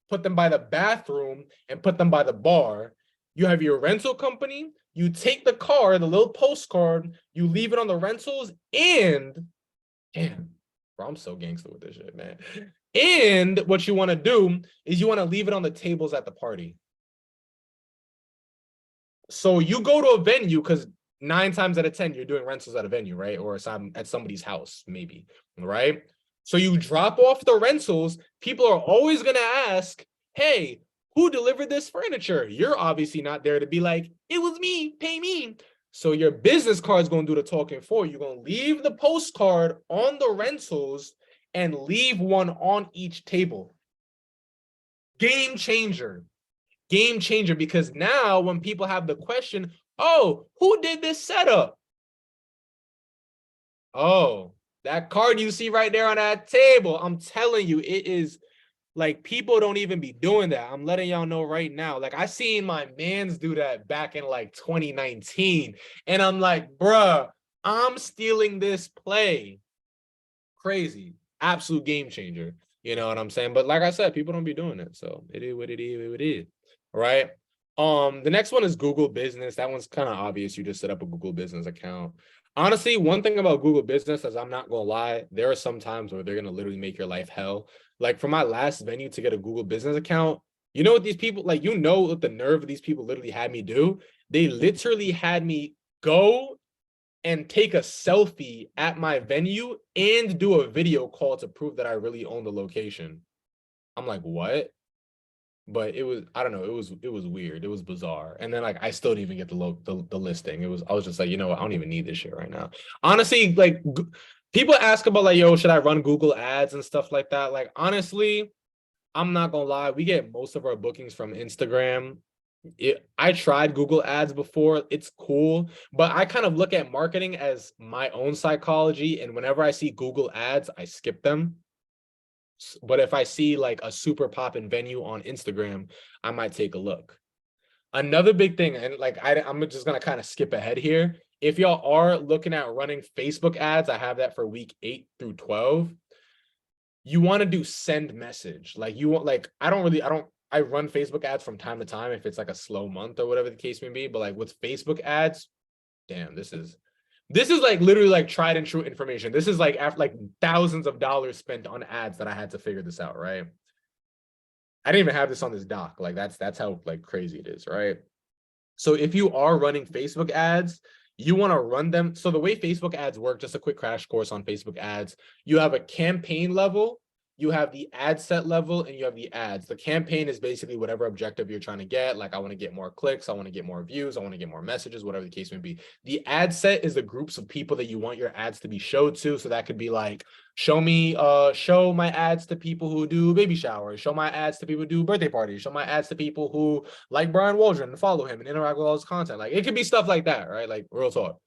put them by the bathroom, and put them by the bar. You have your rental company, you take the card, the little postcard, you leave it on the rentals, and damn, bro, I'm so gangster with this shit, man. And what you want to do is you want to leave it on the tables at the party. So you go to a venue, because 9 times out of 10, you're doing rentals at a venue, right? Or at somebody's house, maybe, right? So you drop off the rentals. People are always going to ask, hey, who delivered this furniture? You're obviously not there to be like, it was me, pay me. So your business card's going to do the talking for you. You're going to leave the postcard on the rentals and leave one on each table. Game changer. Game changer, because now when people have the question, oh, who did this setup? Oh, that card you see right there on that table. I'm telling you, it is like people don't even be doing that. I'm letting y'all know right now. Like I seen my mans do that back in like 2019. And I'm like, bruh, I'm stealing this play. Crazy. Absolute game changer. You know what I'm saying? But like I said, people don't be doing it. So it is what it is, what it is. Right. The next one is Google Business. That one's kind of obvious. You just set up a Google Business account. Honestly, one thing about Google Business is I'm not gonna lie, there are some times where they're gonna literally make your life hell. Like for my last venue to get a Google Business account, you know what these people, like, you know what the nerve of these people literally had me do? They literally had me go and take a selfie at my venue and do a video call to prove that I really own the location. I'm like, what? But it was, I don't know, it was weird. It was bizarre. And then like I still didn't even get the listing. I was just like, you know what, I don't even need this shit right now. Honestly, like people ask about like, yo, should I run Google ads and stuff like that? Like honestly, I'm not gonna lie, we get most of our bookings from Instagram. I tried Google ads before. It's cool, but I kind of look at marketing as my own psychology. And whenever I see Google ads, I skip them. But if I see like a super poppin' venue on Instagram, I might take a look. Another big thing, and like I'm just gonna kind of skip ahead here. If y'all are looking at running Facebook ads, I have that for week 8 through 12. You want to do send message. Like you want, like, I run Facebook ads from time to time if it's like a slow month or whatever the case may be. But like with Facebook ads, damn, this is like literally like tried and true information. This is like after like thousands of dollars spent on ads that I had to figure this out, right? I didn't even have this on this doc. Like that's how like crazy it is, right? So if you are running Facebook ads, you want to run them. So the way Facebook ads work, just a quick crash course on Facebook ads, you have a campaign level, you have the ad set level, and you have the ads. The campaign is basically whatever objective you're trying to get. Like I want to get more clicks, I want to get more views, I want to get more messages, whatever the case may be. The ad set is the groups of people that you want your ads to be showed to. So that could be like, show my ads to people who do baby showers, show my ads to people who do birthday parties, show my ads to people who like Brian Waldron and follow him and interact with all his content. Like it could be stuff like that, right? Like real talk.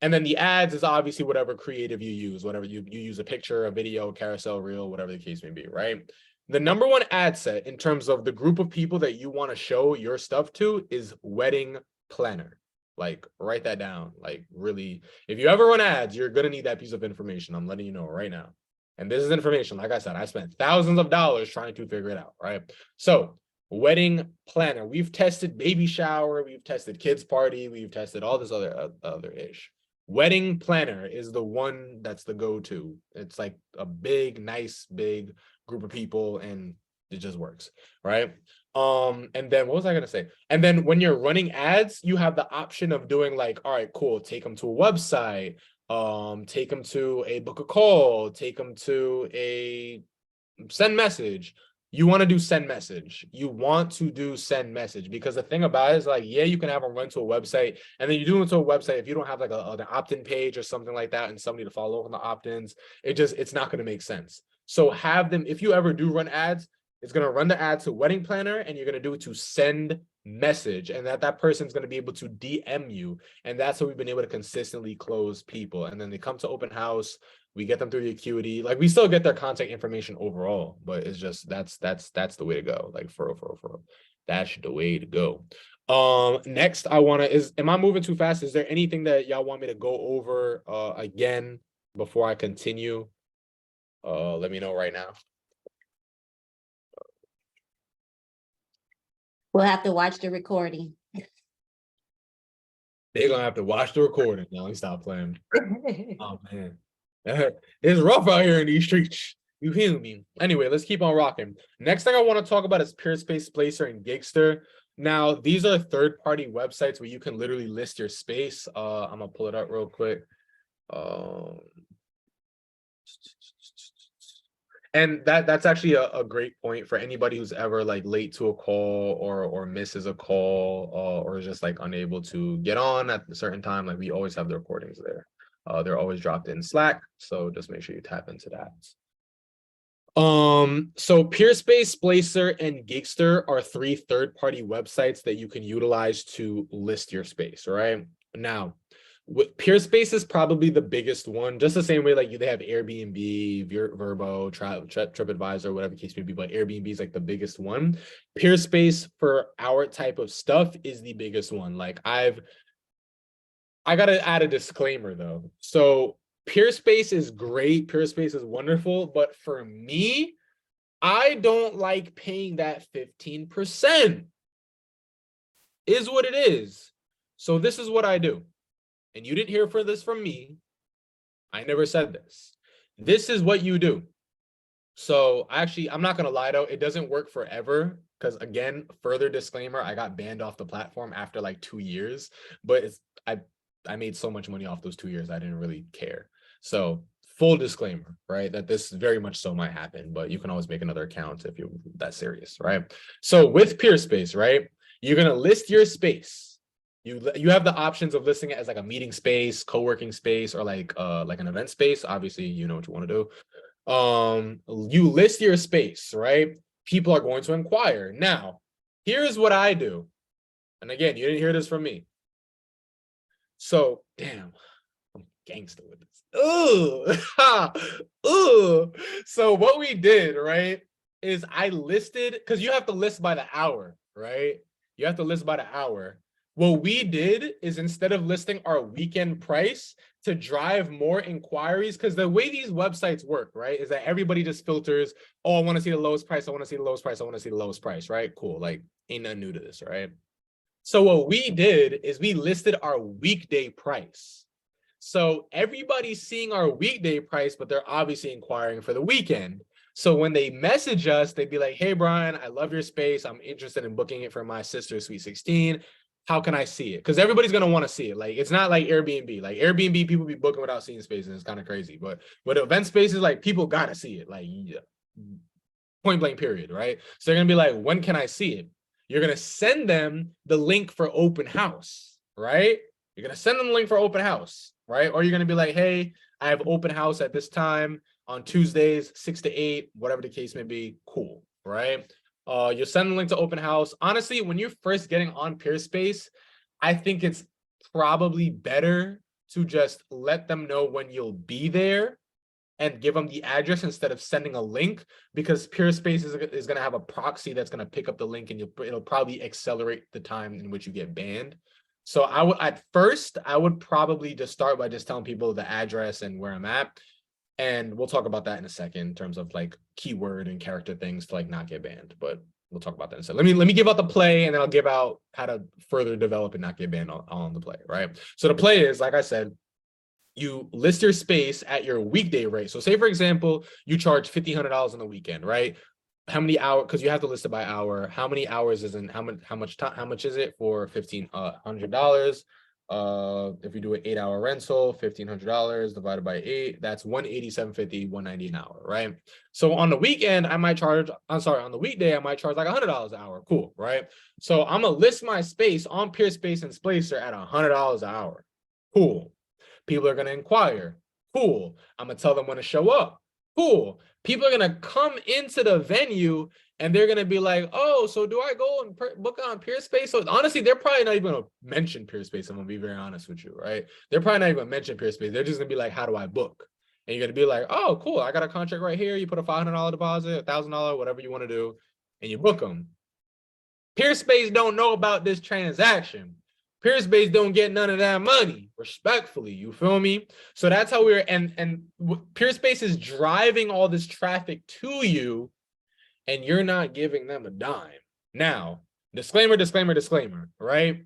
And then the ads is obviously whatever creative you use, whatever you use, a picture, a video, carousel, reel, whatever the case may be, right? The number one ad set in terms of the group of people that you want to show your stuff to is wedding planner. Like write that down. Like really, if you ever run ads, you're going to need that piece of information. I'm letting you know right now. And this is information, like I said, I spent thousands of dollars trying to figure it out, right? So wedding planner, we've tested baby shower, we've tested kids party, we've tested all this other ish. Wedding planner is the one that's the go-to. It's like a big, nice, big group of people, and it just works, right? And then what was I gonna say? And then when you're running ads, you have the option of doing like, all right, cool, take them to a website, take them to a book a call, take them to a send message. You want to do send message. You want to do send message because the thing about it is like, yeah, you can have them run to a website, and then you do it to a website. If you don't have like an opt-in page or something like that and somebody to follow on the opt-ins, it's not going to make sense. So have them, if you ever do run ads, it's going to run the ad to wedding planner, and you're going to do it to send message, and that person's going to be able to DM you. And that's how we've been able to consistently close people. And then they come to open house, we get them through the acuity. Like we still get their contact information overall, but it's just that's the way to go. Like for real. That's the way to go. Next am I moving too fast? Is there anything that y'all want me to go over again before I continue? Let me know right now. We'll have to watch the recording. They're gonna have to watch the recording. Now let me stop playing. Oh man. It's rough out here in these streets. You feel me? Anyway, let's keep on rocking. Next thing I want to talk about is Peerspace Placer and Gigster. Now, these are third-party websites where you can literally list your space. I'm gonna pull it up real quick. And that's actually a great point for anybody who's ever like late to a call or misses a call or is just like unable to get on at a certain time. Like we always have the recordings there. They're always dropped in Slack, so just make sure you tap into that. So Peerspace, Splacer, and Gigster are 3 third-party websites that you can utilize to list your space, right? Now, Peerspace is probably the biggest one, just the same way like they have Airbnb, Vrbo, TripAdvisor, whatever the case may be, but Airbnb is like the biggest one. Peerspace for our type of stuff is the biggest one. Like I gotta add a disclaimer though. So Peerspace is great, Peerspace is wonderful, but for me, I don't like paying that 15%. Is what it is. So this is what I do. And you didn't hear this from me. I never said this. This is what you do. So actually, I'm not gonna lie though, it doesn't work forever. Because again, further disclaimer, I got banned off the platform after like 2 years, but I made so much money off those 2 years, I didn't really care. So full disclaimer, right? That this very much so might happen, but you can always make another account if you're that serious, right? So with Peerspace, right? You're gonna list your space. You have the options of listing it as like a meeting space, co-working space, or like an event space. Obviously, you know what you want to do. You list your space, right? People are going to inquire. Now, here's what I do. And again, you didn't hear this from me. So, damn, I'm gangster with this. Ooh, ooh. So what we did, right, is I listed, because you have to list by the hour, right? You have to list by the hour. What we did is instead of listing our weekend price to drive more inquiries, because the way these websites work, right, is that everybody just filters, oh, I want to see the lowest price, I want to see the lowest price, I want to see the lowest price, right? Cool, like ain't nothing new to this, right? So what we did is we listed our weekday price. So everybody's seeing our weekday price, but they're obviously inquiring for the weekend. So when they message us, they'd be like, hey, Brian, I love your space. I'm interested in booking it for my sister's Sweet 16. How can I see it? Because everybody's going to want to see it. Like, it's not like Airbnb. Like Airbnb, people be booking without seeing spaces. It's kind of crazy. But with event spaces, like people got to see it. Like point blank period, right? So they're going to be like, when can I see it? You're going to send them the link for open house, right? You're going to send them the link for open house, right? Or you're going to be like, hey, I have open house at this time on Tuesdays, 6 to 8, whatever the case may be. Cool, right? You'll send the link to open house. Honestly, when you're first getting on Peerspace, I think it's probably better to just let them know when you'll be there and give them the address instead of sending a link, because Peerspace is going to have a proxy that's going to pick up the link and it'll probably accelerate the time in which you get banned. So at first, I would probably just start by just telling people the address and where I'm at. And we'll talk about that in a second in terms of like keyword and character things to like not get banned, but we'll talk about that in a second. Let me give out the play and then I'll give out how to further develop and not get banned on the play, right? So the play is, like I said, you list your space at your weekday rate. So say, for example, you charge $1,500 on the weekend, right? How many hours, because you have to list it by hour. How many hours is in how much time, how much is it for $1,500? If you do an 8-hour rental, $1,500 divided by 8, that's $187.50, $190 an hour, right? So on the weekend, I might charge, on the weekday, I might charge like $100 an hour. Cool, right? So I'm gonna list my space on Peerspace and Splacer at $100 an hour. Cool. People are gonna inquire. Cool. I'm gonna tell them when to show up. Cool. People are gonna come into the venue and they're gonna be like, oh, so do I go and book on Peerspace? So honestly, they're probably not even gonna mention Peerspace. I'm gonna be very honest with you, right? They're probably not even gonna mention Peerspace. They're just gonna be like, how do I book? And you're gonna be like, oh, cool. I got a contract right here. You put a $500 deposit, $1,000, whatever you want to do, and you book them. Peerspace don't know about this transaction. Peerspace don't get none of that money, respectfully, you feel me? So that's how we're, and Peerspace is driving all this traffic to you, and you're not giving them a dime. Now, disclaimer, right?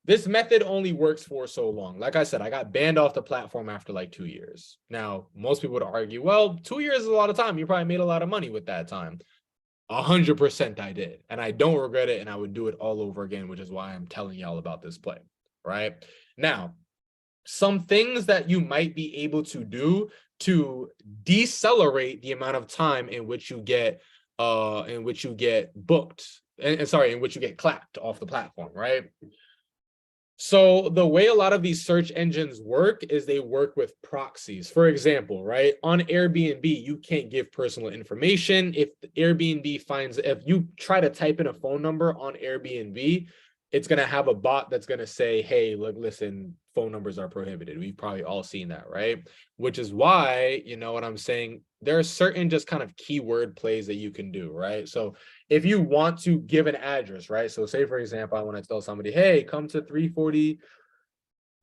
This method only works for so long. Like I said, I got banned off the platform after like 2 years. Now, most people would argue, well, 2 years is a lot of time. You probably made a lot of money with that time. 100% I did, and I don't regret it, and I would do it all over again, which is why I'm telling y'all about this play, right? Now, some things that you might be able to do to decelerate the amount of time in which you get booked, and sorry, in which you get clapped off the platform, right? So the way a lot of these search engines work is they work with proxies. For example, right, on Airbnb, you can't give personal information. If Airbnb finds, if you try to type in a phone number on Airbnb, it's going to have a bot that's going to say, hey, look, listen, phone numbers are prohibited. We've probably all seen that, right? Which is why, you know what I'm saying, there are certain just kind of keyword plays that you can do, right? So if you want to give an address, right? So say, for example, I want to tell somebody, hey, come to 340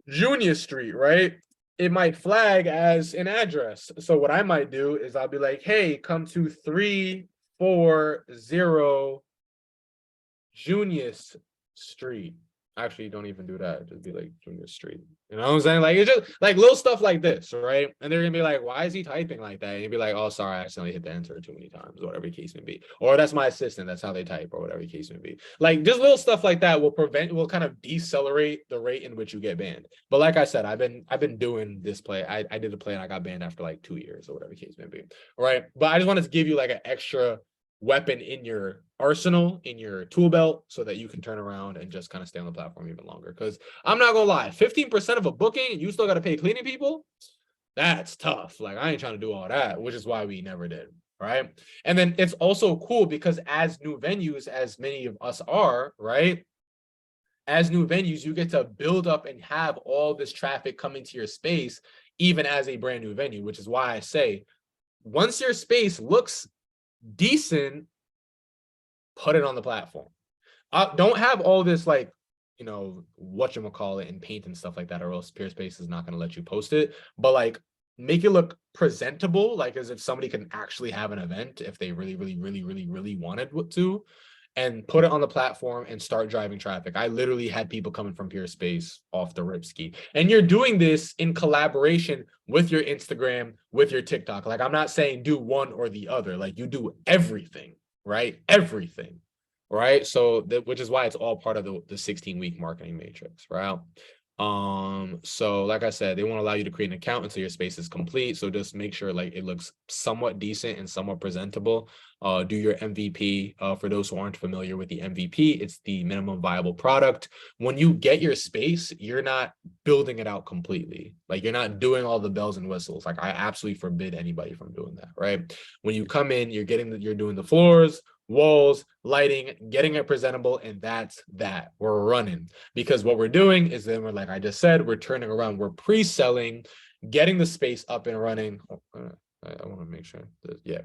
Junior Street, right? It might flag as an address. So what I might do is I'll be like, hey, come to 340 Junior Street. Actually, don't even do that. Just be like Junior Street. You know what I'm saying? Like, it's just like little stuff like this, right? And they're gonna be like, why is he typing like that? And you'd be like, oh, sorry, I accidentally hit the enter too many times, or whatever the case may be. Or that's my assistant, that's how they type, or whatever the case may be. Like, just little stuff like that will kind of decelerate the rate in which you get banned. But like I said, I've been doing this play. I did a play and I got banned after like 2 years, or whatever the case may be. Right. But I just wanted to give you like an extra weapon in your arsenal, in your tool belt, so that you can turn around and just kind of stay on the platform even longer. Because I'm not gonna lie, 15% of a booking and you still got to pay cleaning people, that's tough. Like, I ain't trying to do all that, which is why we never did, right? And then it's also cool because as new venues, as many of us are, right, as new venues, you get to build up and have all this traffic coming to your space even as a brand new venue, which is why I say once your space looks decent, put it on the platform. Don't have all this, like, you know, whatchamacallit and paint and stuff like that, or else Peerspace is not going to let you post it. But like, make it look presentable, like as if somebody can actually have an event if they really wanted to, and put it on the platform and start driving traffic. I literally had people coming from Peerspace off the rip ski. And you're doing this in collaboration with your Instagram, with your TikTok. Like, I'm not saying do one or the other. Like, you do everything, right? Everything, right? So which is why it's all part of the 16-week marketing matrix, right? So like I said, they won't allow you to create an account until your space is complete. So just make sure like it looks somewhat decent and somewhat presentable. Do your MVP. For those who aren't familiar with the MVP, it's the minimum viable product. When you get your space, you're not building it out completely. Like, you're not doing all the bells and whistles. Like, I absolutely forbid anybody from doing that, right? When you come in, you're doing the floors, walls, lighting, getting it presentable, and that's that. We're running, because what we're doing is then we're, like I just said, we're turning around, we're pre-selling, getting the space up and running. I want to make sure that, yeah,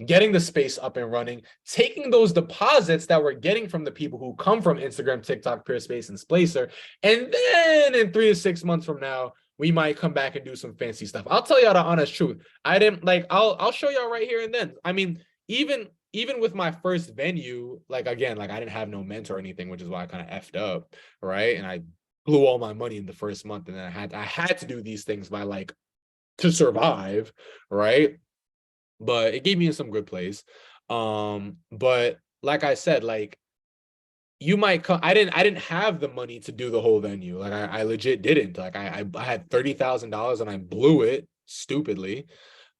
getting the space up and running, taking those deposits that we're getting from the people who come from Instagram, TikTok, Peerspace, and Splacer, and then in 3 to 6 months from now, we might come back and do some fancy stuff. I'll tell y'all the honest truth. I didn't like. I'll show y'all right here and then. I mean, even with my first venue, like, again, like, I didn't have no mentor or anything, which is why I kind of effed up, right? And I blew all my money in the first month, and then I had to do these things by, like, to survive, right? But it gave me some good plays. But like I said, like, you might come. I didn't have the money to do the whole venue. Like, I legit didn't. Like, I had $30,000 and I blew it stupidly,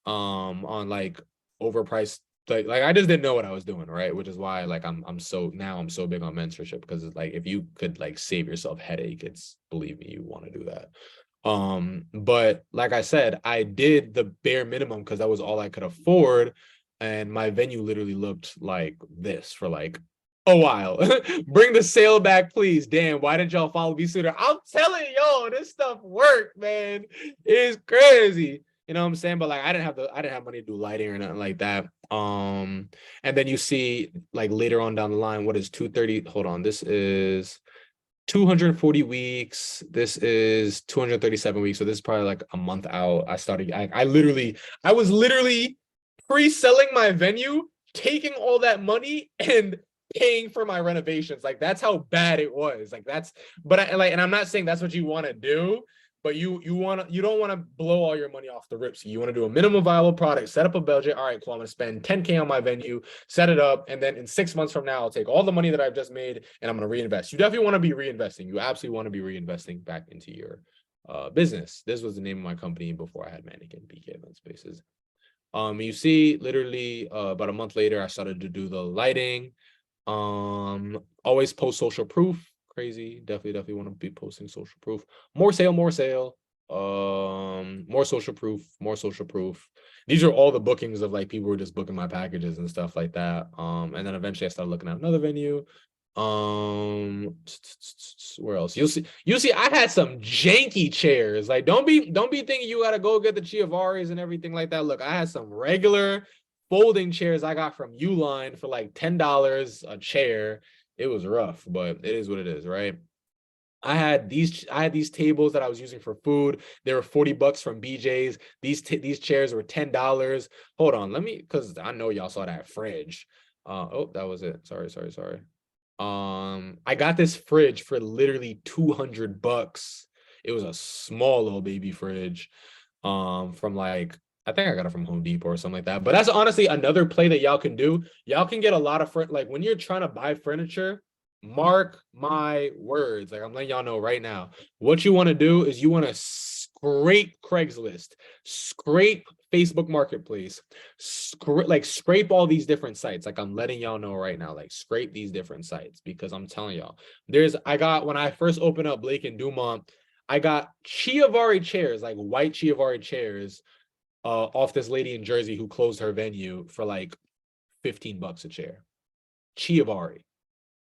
on like overpriced. Like I just didn't know what I was doing, right? Which is why, like, I'm so big on mentorship, because it's like, if you could like save yourself headache, it's, believe me, you want to do that. But like I said, I did the bare minimum because that was all I could afford, and my venue literally looked like this for like a while. Bring the sale back, please. Damn, why didn't y'all follow me sooner? I'm telling y'all, this stuff worked, man. It's crazy. You know what I'm saying? But like, I didn't have money to do lighting or nothing like that. And then you see, like, later on down the line, what is 230? Hold on, this is 240 weeks. This is 237 weeks. So this is probably like a month out. I was literally pre-selling my venue, taking all that money and paying for my renovations. Like, that's how bad it was. Like, and I'm not saying that's what you want to do, but you don't want to blow all your money off the rip. So you want to do a minimum viable product, set up a budget. All right, cool. I'm going to spend 10K on my venue, set it up. And then in 6 months from now, I'll take all the money that I've just made and I'm going to reinvest. You definitely want to be reinvesting. You absolutely want to be reinvesting back into your business. This was the name of my company before I had Mannequin Figure Event Spaces. You see, literally about a month later, I started to do the lighting. Always post social proof. Crazy. Definitely want to be posting social proof. More sale. More social proof. These are all the bookings of like people who are just booking my packages and stuff like that. And then eventually I started looking at another venue. Where else? You'll see I had some janky chairs. Like don't be thinking you gotta go get the Chiavaris and everything like that. Look, I had some regular folding chairs I got from Uline for like $10 a chair. It was rough, but it is what it is, right? I had these tables that I was using for food. They were $40 from BJ's. These chairs were $10. Hold on, let me, because I know y'all saw that fridge. Oh, that was it. Sorry. I got this fridge for literally $200. It was a small little baby fridge. From like, I think I got it from Home Depot or something like that. But that's honestly another play that y'all can do. Y'all can get a lot of like when you're trying to buy furniture, mark my words. Like I'm letting y'all know right now. What you want to do is you want to scrape Craigslist, scrape Facebook Marketplace, scrape all these different sites. Like I'm letting y'all know right now, like scrape these different sites because I'm telling y'all, when I first opened up Blake and Dumont, I got Chiavari chairs, like white Chiavari chairs, off this lady in Jersey who closed her venue for like $15 a chair. Chiavari.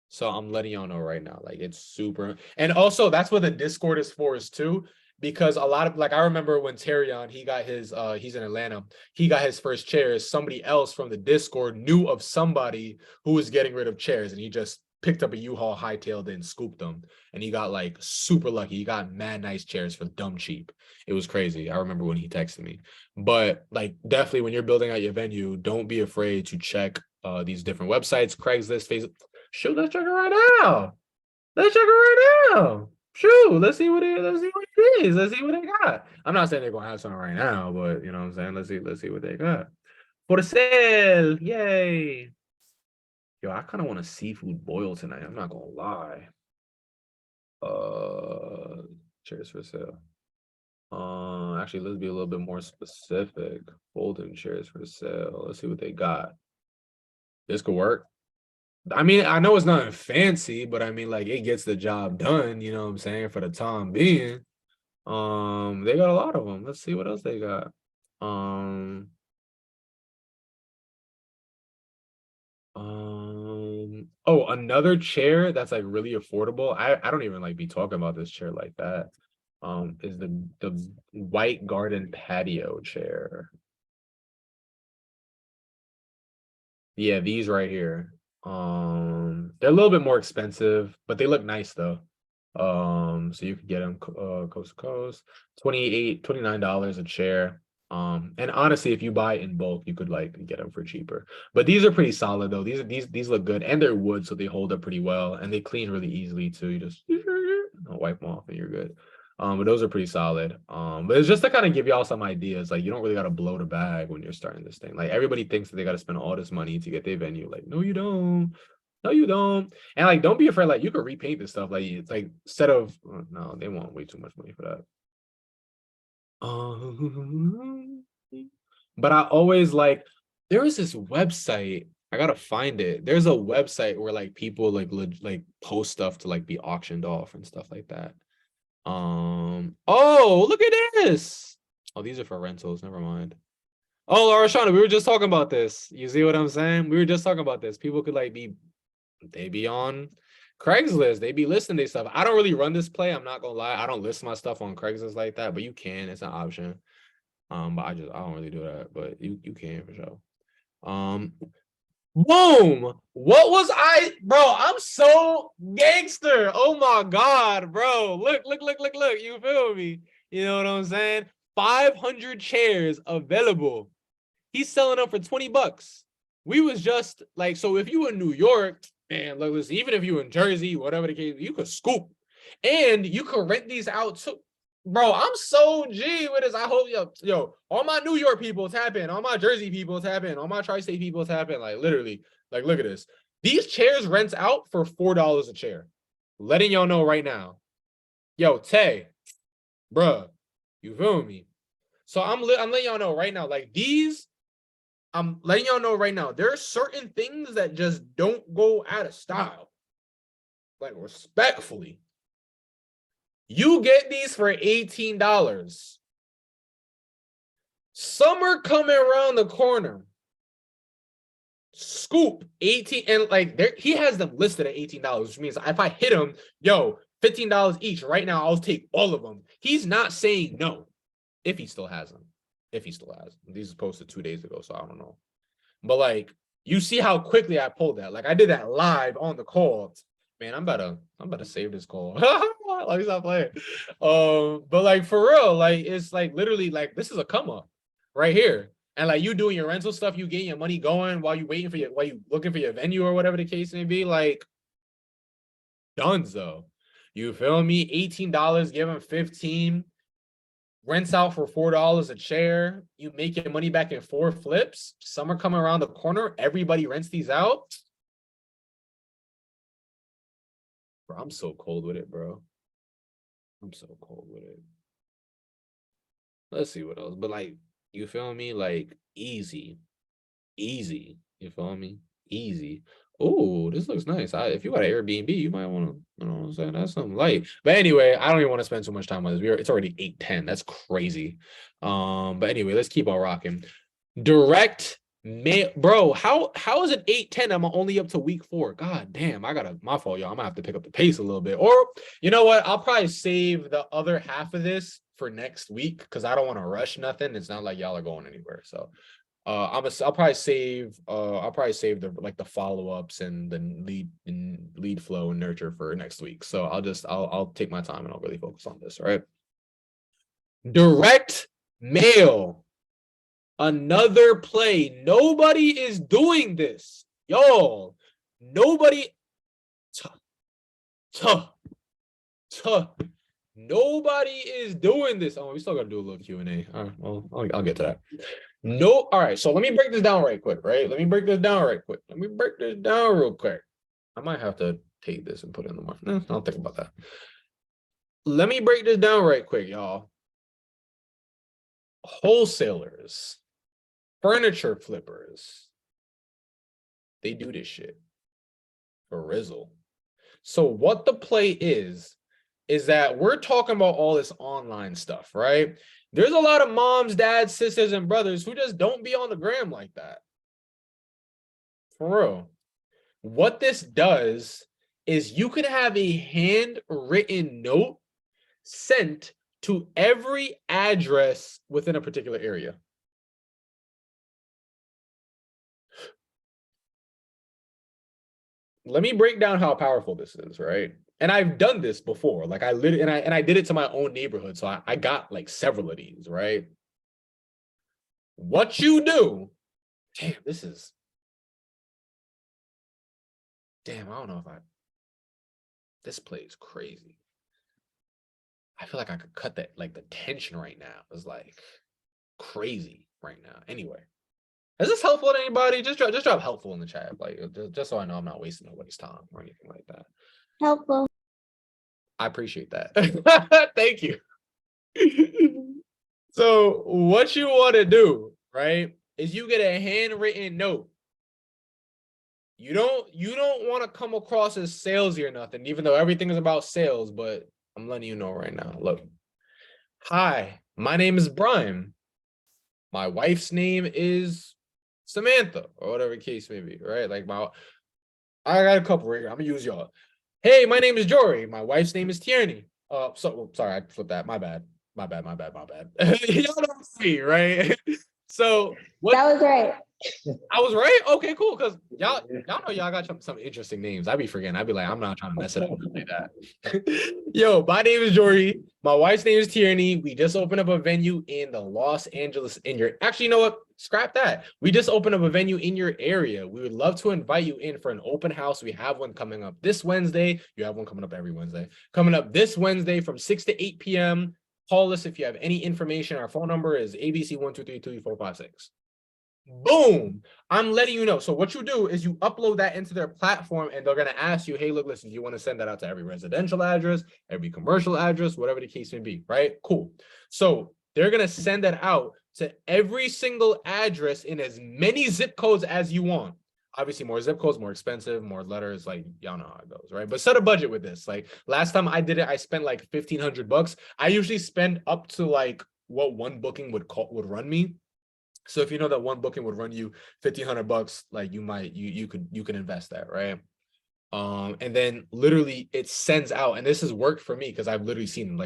So I'm letting y'all know right now, like it's super. And also that's what the Discord is for is too, because a lot of like, I remember when Terrion, he got his, he's in Atlanta, he got his first chairs. Somebody else from the Discord knew of somebody who was getting rid of chairs and he just picked up a U-Haul, hightailed it and scooped them. And he got like super lucky. He got mad nice chairs for dumb cheap. It was crazy. I remember when he texted me. But like definitely when you're building out your venue, don't be afraid to check these different websites, Craigslist, Facebook. Shoot, let's check it right now. Shoot, let's see what it is. Let's see what they got. I'm not saying they're gonna have something right now, but you know what I'm saying? Let's see what they got. For the sale. Yay. Yo, I kind of want a seafood boil tonight. I'm not gonna lie. Chairs for sale. Actually, let's be a little bit more specific. Folding chairs for sale. Let's see what they got. This could work. I mean, I know it's nothing fancy, but I mean, like, it gets the job done, you know what I'm saying, for the time being. They got a lot of them. Let's see what else they got. Oh, another chair that's like really affordable. I don't even like be talking about this chair like that. Is the white garden patio chair. Yeah, these right here. They're a little bit more expensive, but they look nice though. So you can get them coast to coast. $29 a chair. And honestly, if you buy in bulk, you could like get them for cheaper. But these are pretty solid though. These look good, and they're wood, so they hold up pretty well, and they clean really easily too. You just wipe them off, and you're good. But those are pretty solid. But it's just to kind of give y'all some ideas. Like you don't really got to blow the bag when you're starting this thing. Like everybody thinks that they got to spend all this money to get their venue. Like, no, you don't. No, you don't. And like, don't be afraid. Like, you could repaint this stuff. Like, it's like instead of no, they want way too much money for that. But I always like. There was this website. I gotta find it. There's a website where like people like post stuff to like be auctioned off and stuff like that. Oh, look at this. Oh, these are for rentals. Never mind. Oh, Laura Shauna, we were just talking about this. You see what I'm saying? We were just talking about this. People could like they be on Craigslist. They be listing their stuff. I don't really run this play. I'm not gonna lie. I don't list my stuff on Craigslist like that, but you can. It's an option. But I don't really do that. But you can for sure. Boom! What was bro? I'm so gangster. Oh my god, bro. Look. You feel me? You know what I'm saying? 500 chairs available. He's selling them for $20. We was just like, so if you in New York, man, look, listen, even if you in Jersey, whatever the case, you could scoop. And you could rent these out too. Bro, I'm so G with this. I hope yo, all my New York people tap in, all my Jersey people tap in, all my tri-state people tap in. Like literally, like look at this. These chairs rents out for $4 a chair. Letting y'all know right now. Yo, Tay, bruh. You feel me? So I'm letting y'all know right now, like I'm letting y'all know right now, there are certain things that just don't go out of style. Like, respectfully. You get these for $18. Summer coming around the corner. Scoop 18, and like there he has them listed at $18, which means if I hit him, yo, $15 each right now, I'll take all of them. He's not saying no. If he still has them. If he still has them. These are posted 2 days ago, so I don't know. But like, you see how quickly I pulled that. Like, I did that live on the call. Man, I'm about to save this call. Like, stop playing. But like, for real, like, it's like literally like this is a come up right here. And like, you doing your rental stuff, you getting your money going while you waiting for while you looking for your venue or whatever the case may be. Like, donezo. You feel me? $18, give him 15. Rents out for $4 a chair. You make your money back in 4 flips. Summer coming around the corner. Everybody rents these out. Bro, I'm so cold with it, bro. I'm so cold with it. Let's see what else. But like, you feel me? Like, easy. Easy. You feel me? Easy. Oh, this looks nice. If you got an Airbnb, you might want to, you know what I'm saying? That's something light. But anyway, I don't even want to spend too much time on this. It's already 8:10. That's crazy. But anyway, let's keep on rocking. Direct mail, bro. How is it 8:10? I'm only up to week 4. God damn, my fault, y'all. I'm gonna have to pick up the pace a little bit. Or you know what? I'll probably save the other half of this for next week because I don't want to rush nothing. It's not like y'all are going anywhere. So I'll probably save the like the follow-ups and the lead flow and nurture for next week. So I'll take my time and I'll really focus on this, right? Direct mail. Another play. Nobody is doing this. Y'all. Nobody. Nobody is doing this. Oh, we still got to do a little Q&A. All right, well, I'll get to that. No, all right, so let me break this down right quick, right? Let me break this down real quick. I might have to take this and put it in the market. I'll think about that. Let me break this down right quick, y'all. Wholesalers, furniture flippers, they do this shit for Rizzle. So what the play is that we're talking about all this online stuff, right? There's a lot of moms, dads, sisters, and brothers who just don't be on the gram like that. For real. What this does is you can have a handwritten note sent to every address within a particular area. Let me break down how powerful this is, right? And I've done this before. Like I literally, and I did it to my own neighborhood. So I got like several of these, right? What you do, damn, I don't know if this play is crazy. I feel like I could cut that, like the tension right now is like crazy right now. Anyway, is this helpful to anybody? Just drop helpful in the chat, like just so I know I'm not wasting nobody's time or anything like that. Helpful. I appreciate that. Thank you. So what you want to do, right, is you get a handwritten note. You don't want to come across as salesy or nothing, even though everything is about sales, but I'm letting you know right now. Look. Hi, my name is Brian. My wife's name is Samantha, or whatever the case may be, right? Like I got a couple right here. I'm gonna use y'all. Hey, my name is Jory. My wife's name is Tierney. Sorry, I flipped that. My bad. Y'all know me, right? So what? That was right. I was right. Okay, cool. Because y'all know y'all got some interesting names. I be forgetting. I be like, I'm not trying to mess it up like that. Yo, my name is Jory. My wife's name is Tierney. We just opened up a venue in the Los Angeles actually, you know what? Scrap that. We just opened up a venue in your area. We would love to invite you in for an open house. We have one coming up this Wednesday. You have one coming up every Wednesday. Coming up this Wednesday from 6 to 8 p.m. Call us if you have any information. Our phone number is ABC 1232456. Boom. I'm letting you know. So what you do is you upload that into their platform and they're going to ask you, hey, look, listen, you want to send that out to every residential address, every commercial address, whatever the case may be, right? Cool. So they're going to send that out to every single address in as many zip codes as you want. Obviously, more zip codes, more expensive, more letters, like y'all know how it goes, right? But set a budget with this. Like last time I did it, I spent like $1,500. I usually spend up to like what one booking would run me. So if you know that one booking would run you $1,500, like you could invest that, right? And then literally it sends out, and this has worked for me because I've literally seen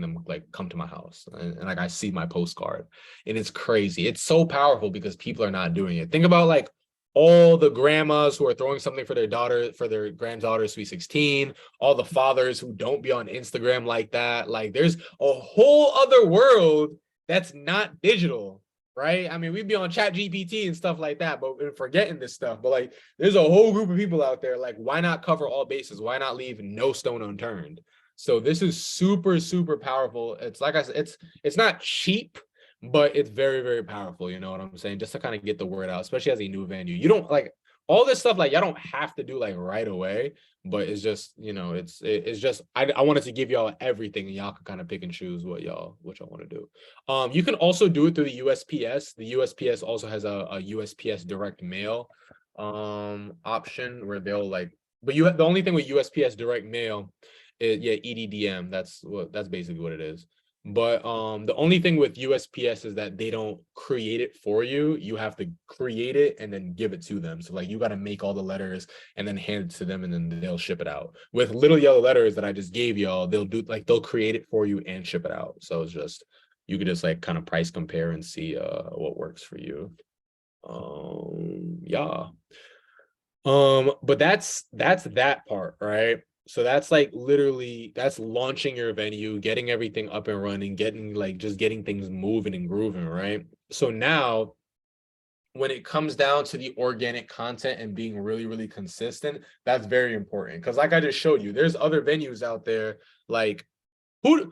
them like come to my house and like I see my postcard, and it's crazy. It's so powerful because people are not doing it. Think about like all the grandmas who are throwing something for their granddaughter's sweet 16, all the fathers who don't be on Instagram like that. Like there's a whole other world that's not digital. Right? I mean, we'd be on Chat GPT and stuff like that, but we're forgetting this stuff. But like, there's a whole group of people out there. Like, why not cover all bases? Why not leave no stone unturned? So this is super, super powerful. It's like I said, it's not cheap, but it's very, very powerful. You know what I'm saying? Just to kind of get the word out, especially as a new venue. You don't like all this stuff. Like, y'all don't have to do like right away. But it's just, you know, it's just I wanted to give y'all everything and y'all can kind of pick and choose what y'all want to do. You can also do it through the USPS. The USPS also has a USPS direct mail option where they'll like, but the only thing with USPS direct mail is EDDM. That's basically what it is. But the only thing with USPS is that they don't create it for you. You have to create it and then give it to them. So like you got to make all the letters and then hand it to them and then they'll ship it out. With little yellow letters that I just gave y'all, they'll create it for you and ship it out. So it's just you could just like kind of price compare and see what works for you. Yeah. But that's that part, right? So that's like literally that's launching your venue, getting everything up and running, getting things moving and grooving, right? So now when it comes down to the organic content and being really, really consistent, that's very important. Because like I just showed you, there's other venues out there like real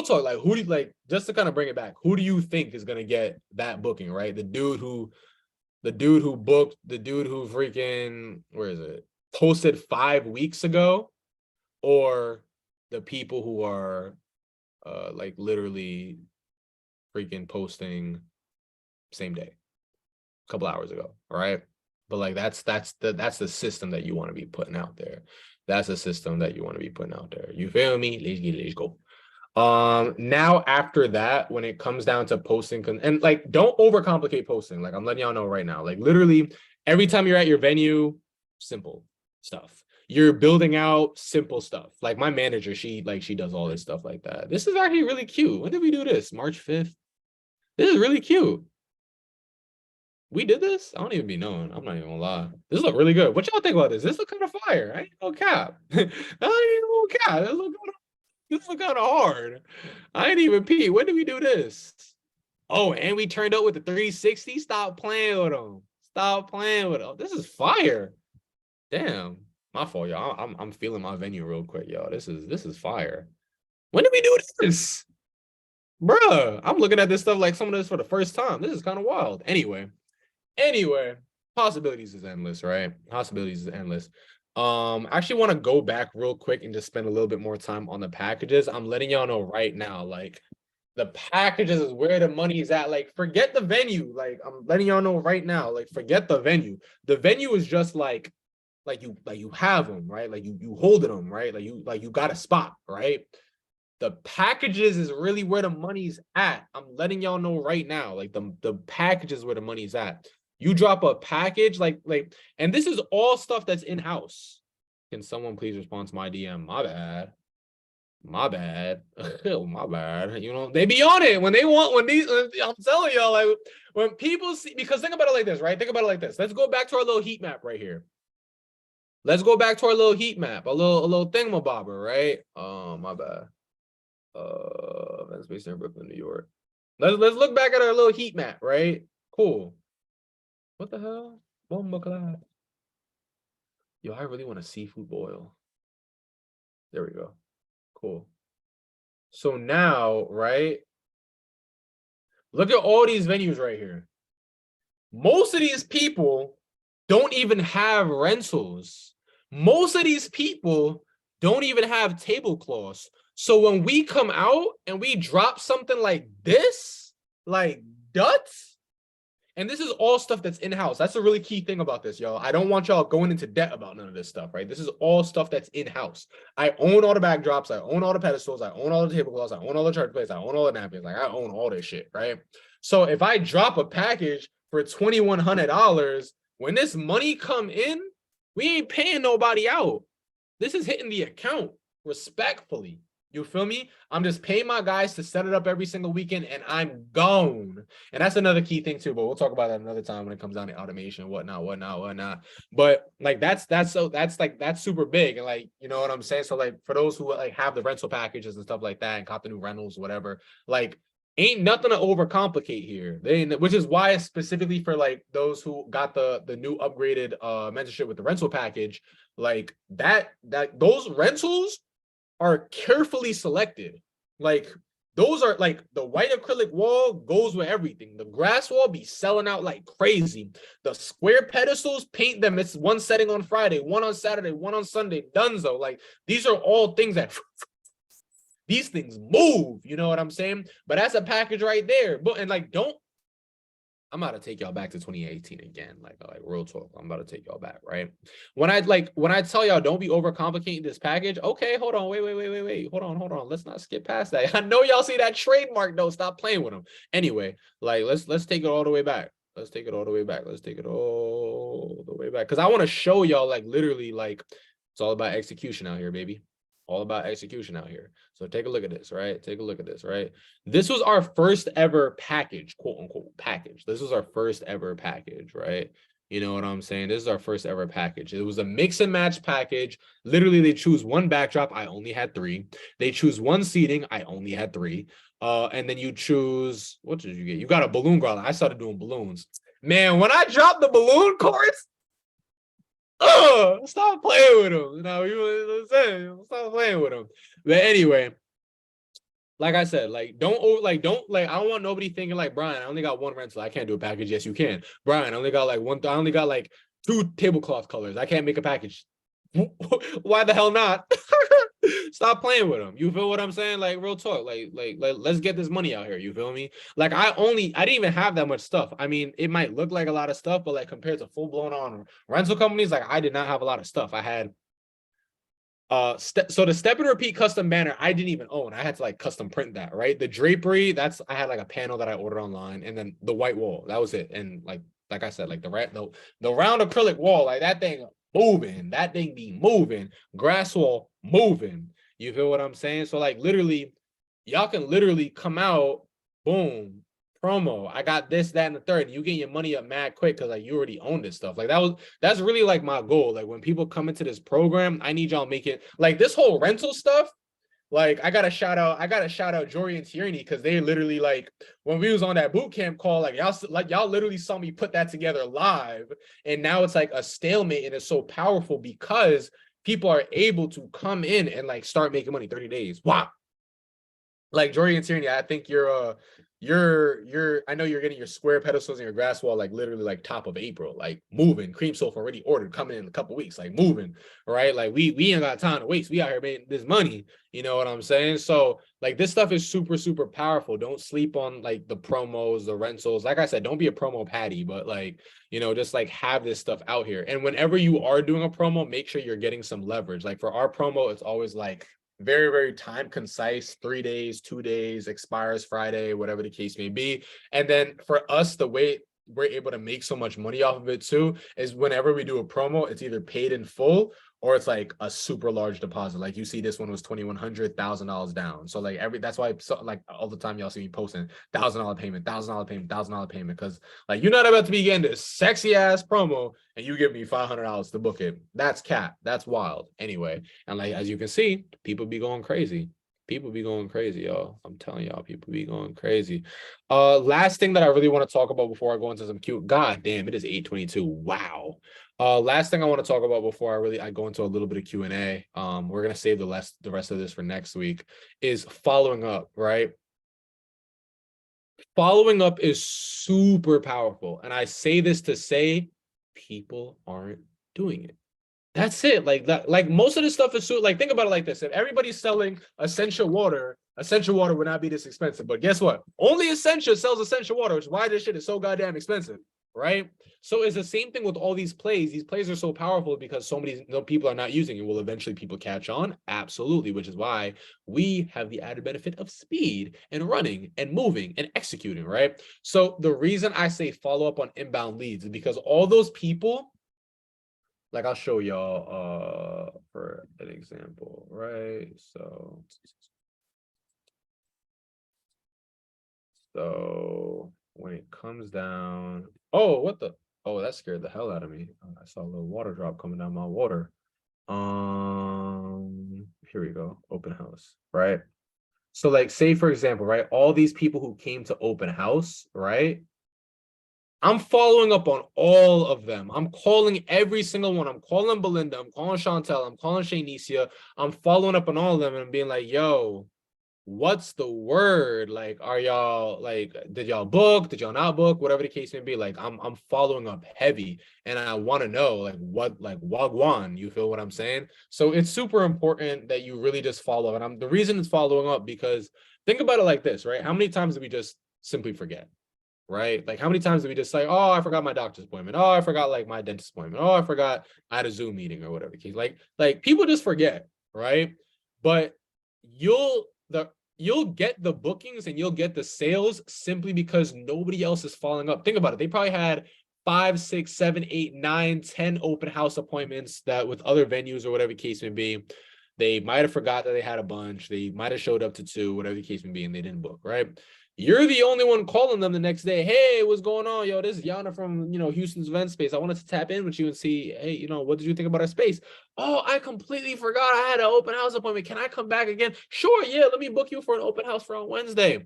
talk, like who do you like, just to kind of bring it back, who do you think is gonna get that booking, right? The dude who freaking, where is it? Posted 5 weeks ago, or the people who are like literally freaking posting same day, a couple hours ago, all right? But like that's the system that you want to be putting out there. That's a system that you want to be putting out there. You feel me? Let's go. Now after that, when it comes down to posting, and like don't overcomplicate posting. Like I'm letting y'all know right now, like literally every time you're at your venue, simple stuff. You're building out simple stuff. Like my manager, she does all this stuff like that. This is actually really cute. When did we do this? March 5th. This is really cute. We did this? I don't even be knowing. I'm not even gonna lie. This look really good. What y'all think about this? This look kind of fire. I ain't no cap. I ain't no cap. This look kind of hard. I ain't even pee. When did we do this? Oh, and we turned up with the 360. Stop playing with them. Stop playing with them. This is fire. Damn. My fault, y'all. I'm feeling my venue real quick, y'all. This is fire. When did we do this? Bruh, I'm looking at this stuff like some of this for the first time. This is kind of wild. Anyway, possibilities is endless, right? Possibilities is endless. I actually want to go back real quick and just spend a little bit more time on the packages. I'm letting y'all know right now, like the packages is where the money is at. Like, forget the venue. Like, I'm letting y'all know right now, like, forget the venue. The venue is just like you have them, right? Like you hold them, right? Like you got a spot, right? The packages is really where the money's at. I'm letting y'all know right now, like the packages where the money's at. You drop a package, and this is all stuff that's in-house. Can someone please respond to my DM? My bad. My bad. Oh, my bad. You know, they be on it when I'm telling y'all, like when people see, because think about it like this, right? Think about it like this. Let's go back to our little heat map right here. Let's go back to our little heat map, a little thingamabobber, right? Oh, my bad. Event Space in Brooklyn, New York. Let's look back at our little heat map, right? Cool. What the hell? Bomba clap. Yo, I really want a seafood boil. There we go. Cool. So now, right? Look at all these venues right here. most of these people don't even have rentals. Most of these people don't even have tablecloths. So when we come out and we drop something like this, like Duts, and this is all stuff that's in-house. That's a really key thing about this, y'all. I don't want y'all going into debt about none of this stuff, right? This is all stuff that's in-house. I own all the backdrops. I own all the pedestals. I own all the tablecloths. I own all the church plates. I own all the napkins. Like, I own all this shit, right? So if I drop a package for $2,100, when this money come in, we ain't paying nobody out. This is hitting the account respectfully. You feel me? I'm just paying my guys to set it up every single weekend and I'm gone. And that's another key thing too, but we'll talk about that another time when it comes down to automation, whatnot. But like, that's super big. And like, you know what I'm saying? So like, for those who like have the rental packages and stuff like that and cop the new rentals, whatever, like ain't nothing to overcomplicate here. Which is why specifically for like those who got the new upgraded mentorship with the rental package, like those rentals are carefully selected. Like those are like the white acrylic wall goes with everything. The grass wall be selling out like crazy. The square pedestals, paint them. It's one setting on Friday, one on Saturday, one on Sunday, donezo. Like these are all things that these things move, you know what I'm saying? But that's a package right there. But and like I'm about to take y'all back to 2018 again, like real talk. I'm about to take y'all back, right? When I tell y'all don't be overcomplicating this package, okay, hold on, wait, hold on. Let's not skip past that. I know y'all see that trademark though. Stop playing with them. Anyway, like let's take it all the way back. Let's take it all the way back. Because I want to show y'all like literally like it's all about execution out here, baby. All about execution out here. So take a look at this, right? This was our first ever package, quote unquote package. This was our first ever package, right? You know what I'm saying? This is our first ever package. It was a mix and match package. Literally, they choose one backdrop. I only had 3. They choose one seating. I only had 3. And then you choose, what did you get? You got a balloon garland. I started doing balloons. Man, when I dropped the balloon chorus, stop playing with him. You know, you know what I'm saying? Stop playing with him. But anyway, like I said, like I don't want nobody thinking like, Brian, I only got 1 rental. I can't do a package. Yes, you can. Brian, I only got like 2 tablecloth colors. I can't make a package. Why the hell not? Stop playing with them. You feel what I'm saying? Like real talk. Like let's get this money out here. You feel me? Like I didn't even have that much stuff. I mean, it might look like a lot of stuff, but like compared to full blown on rental companies, like I did not have a lot of stuff. I had so the step and repeat custom banner I didn't even own. I had to like custom print that, right? The drapery, I had like a panel that I ordered online, and then the white wall, that was it. And like I said, like the round acrylic wall, like that thing moving, that thing be moving, grass wall moving. You feel what I'm saying? So like literally, y'all can literally come out, boom, promo. I got this, that, and the third. You get your money up mad quick because like you already own this stuff. Like that's really like my goal. Like when people come into this program, I need y'all make it like this whole rental stuff. Like I gotta shout out Jory and Tierney because they literally like when we was on that boot camp call, like y'all literally saw me put that together live, and now it's like a stalemate, and it's so powerful because people are able to come in and like start making money 30 days. Wow. Like Jory and Tierney, I think I know you're getting your square pedestals and your grass wall like literally like top of April, like moving. Cream Sofa already ordered, coming in a couple weeks, like moving, right? Like we ain't got time to waste. We out here making this money, you know what I'm saying? So like this stuff is super, super powerful. Don't sleep on like the promos, the rentals. Like I said, don't be a promo patty, but like, you know, just like have this stuff out here. And whenever you are doing a promo, make sure you're getting some leverage. Like for our promo, it's always like very, very time concise, 3 days, 2 days, expires Friday, whatever the case may be. And then for us, the way we're able to make so much money off of it too is whenever we do a promo, it's either paid in full or it's like a super large deposit. Like you see this one was $2,100, $1,000 down. So like that's why like all the time y'all see me posting $1,000 payment, $1,000 payment, $1,000 payment. Cause like you're not about to be getting this sexy ass promo and you give me $500 to book it. That's cap. That's wild. Anyway. And like, as you can see, people be going crazy. People be going crazy, y'all. I'm telling y'all, people be going crazy. Last thing that I really want to talk about before I go into some cute, god damn, it is 8:22. Wow. Last thing I want to talk about before I go into a little bit of Q&A, we're gonna save the rest of this for next week, is following up, right? following up is super powerful. And I say this to say people aren't doing it. That's it. Like that, like most of this stuff is so like, think about it like this. If everybody's selling essential water would not be this expensive. But guess what? Only Essentia sells essential water, which is why this shit is so goddamn expensive, right? So it's the same thing with all these plays. These plays are so powerful because so many people are not using it. Will eventually people catch on? Absolutely, which is why we have the added benefit of speed and running and moving and executing, right? So the reason I say follow up on inbound leads is because all those people, like I'll show y'all for an example, right? So when it comes down, oh, that scared the hell out of me. I saw a little water drop coming down my water. Here we go, open house, right? So like, say for example, right, all these people who came to open house, right? I'm following up on all of them. I'm calling every single one. I'm calling Belinda. I'm calling Chantel. I'm calling Shanicia. I'm following up on all of them and being like, yo, what's the word? Like, are y'all like, did y'all book? Did y'all not book? Whatever the case may be. Like, I'm following up heavy and I want to know like what, like wagwan, you feel what I'm saying? So it's super important that you really just follow. And the reason it's following up because think about it like this, right? How many times do we just simply forget? Right? Like how many times do we just say, oh, I forgot my doctor's appointment. Oh, I forgot like my dentist appointment. Oh, I forgot I had a Zoom meeting or whatever the case. Like people just forget, right? But you'll get the bookings and you'll get the sales simply because nobody else is following up. Think about it. They probably had 5, 6, 7, 8, 9, 10 open house appointments that with other venues or whatever the case may be. They might have forgot that they had a bunch. They might have showed up to 2, whatever the case may be, and they didn't book, right? You're the only one calling them the next day. Hey, what's going on? Yo, this is Yana from, Houston's Event Space. I wanted to tap in with you and see, hey, what did you think about our space? Oh, I completely forgot I had an open house appointment. Can I come back again? Sure, yeah, let me book you for an open house for on Wednesday.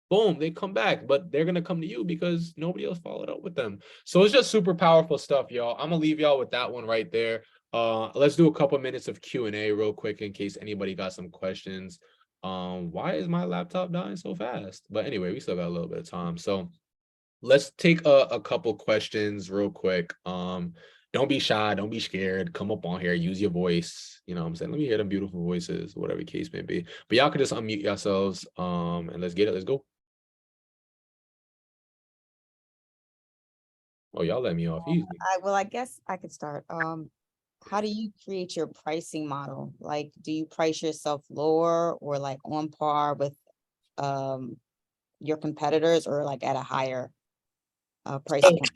Boom, they come back, but they're going to come to you because nobody else followed up with them. So it's just super powerful stuff, y'all. I'm going to leave y'all with that one right there. Let's do a couple minutes of Q&A real quick in case anybody got some questions. Why is my laptop dying so fast? But anyway, we still got a little bit of time. So let's take a couple questions real quick. Don't be shy, don't be scared. Come up on here, use your voice. You know what I'm saying? Let me hear them beautiful voices, whatever the case may be. But y'all can just unmute yourselves. And let's get it. Let's go. Oh, y'all let me off easy. I guess I could start. How do you create your pricing model? Like, do you price yourself lower or like on par with your competitors or like at a higher price point?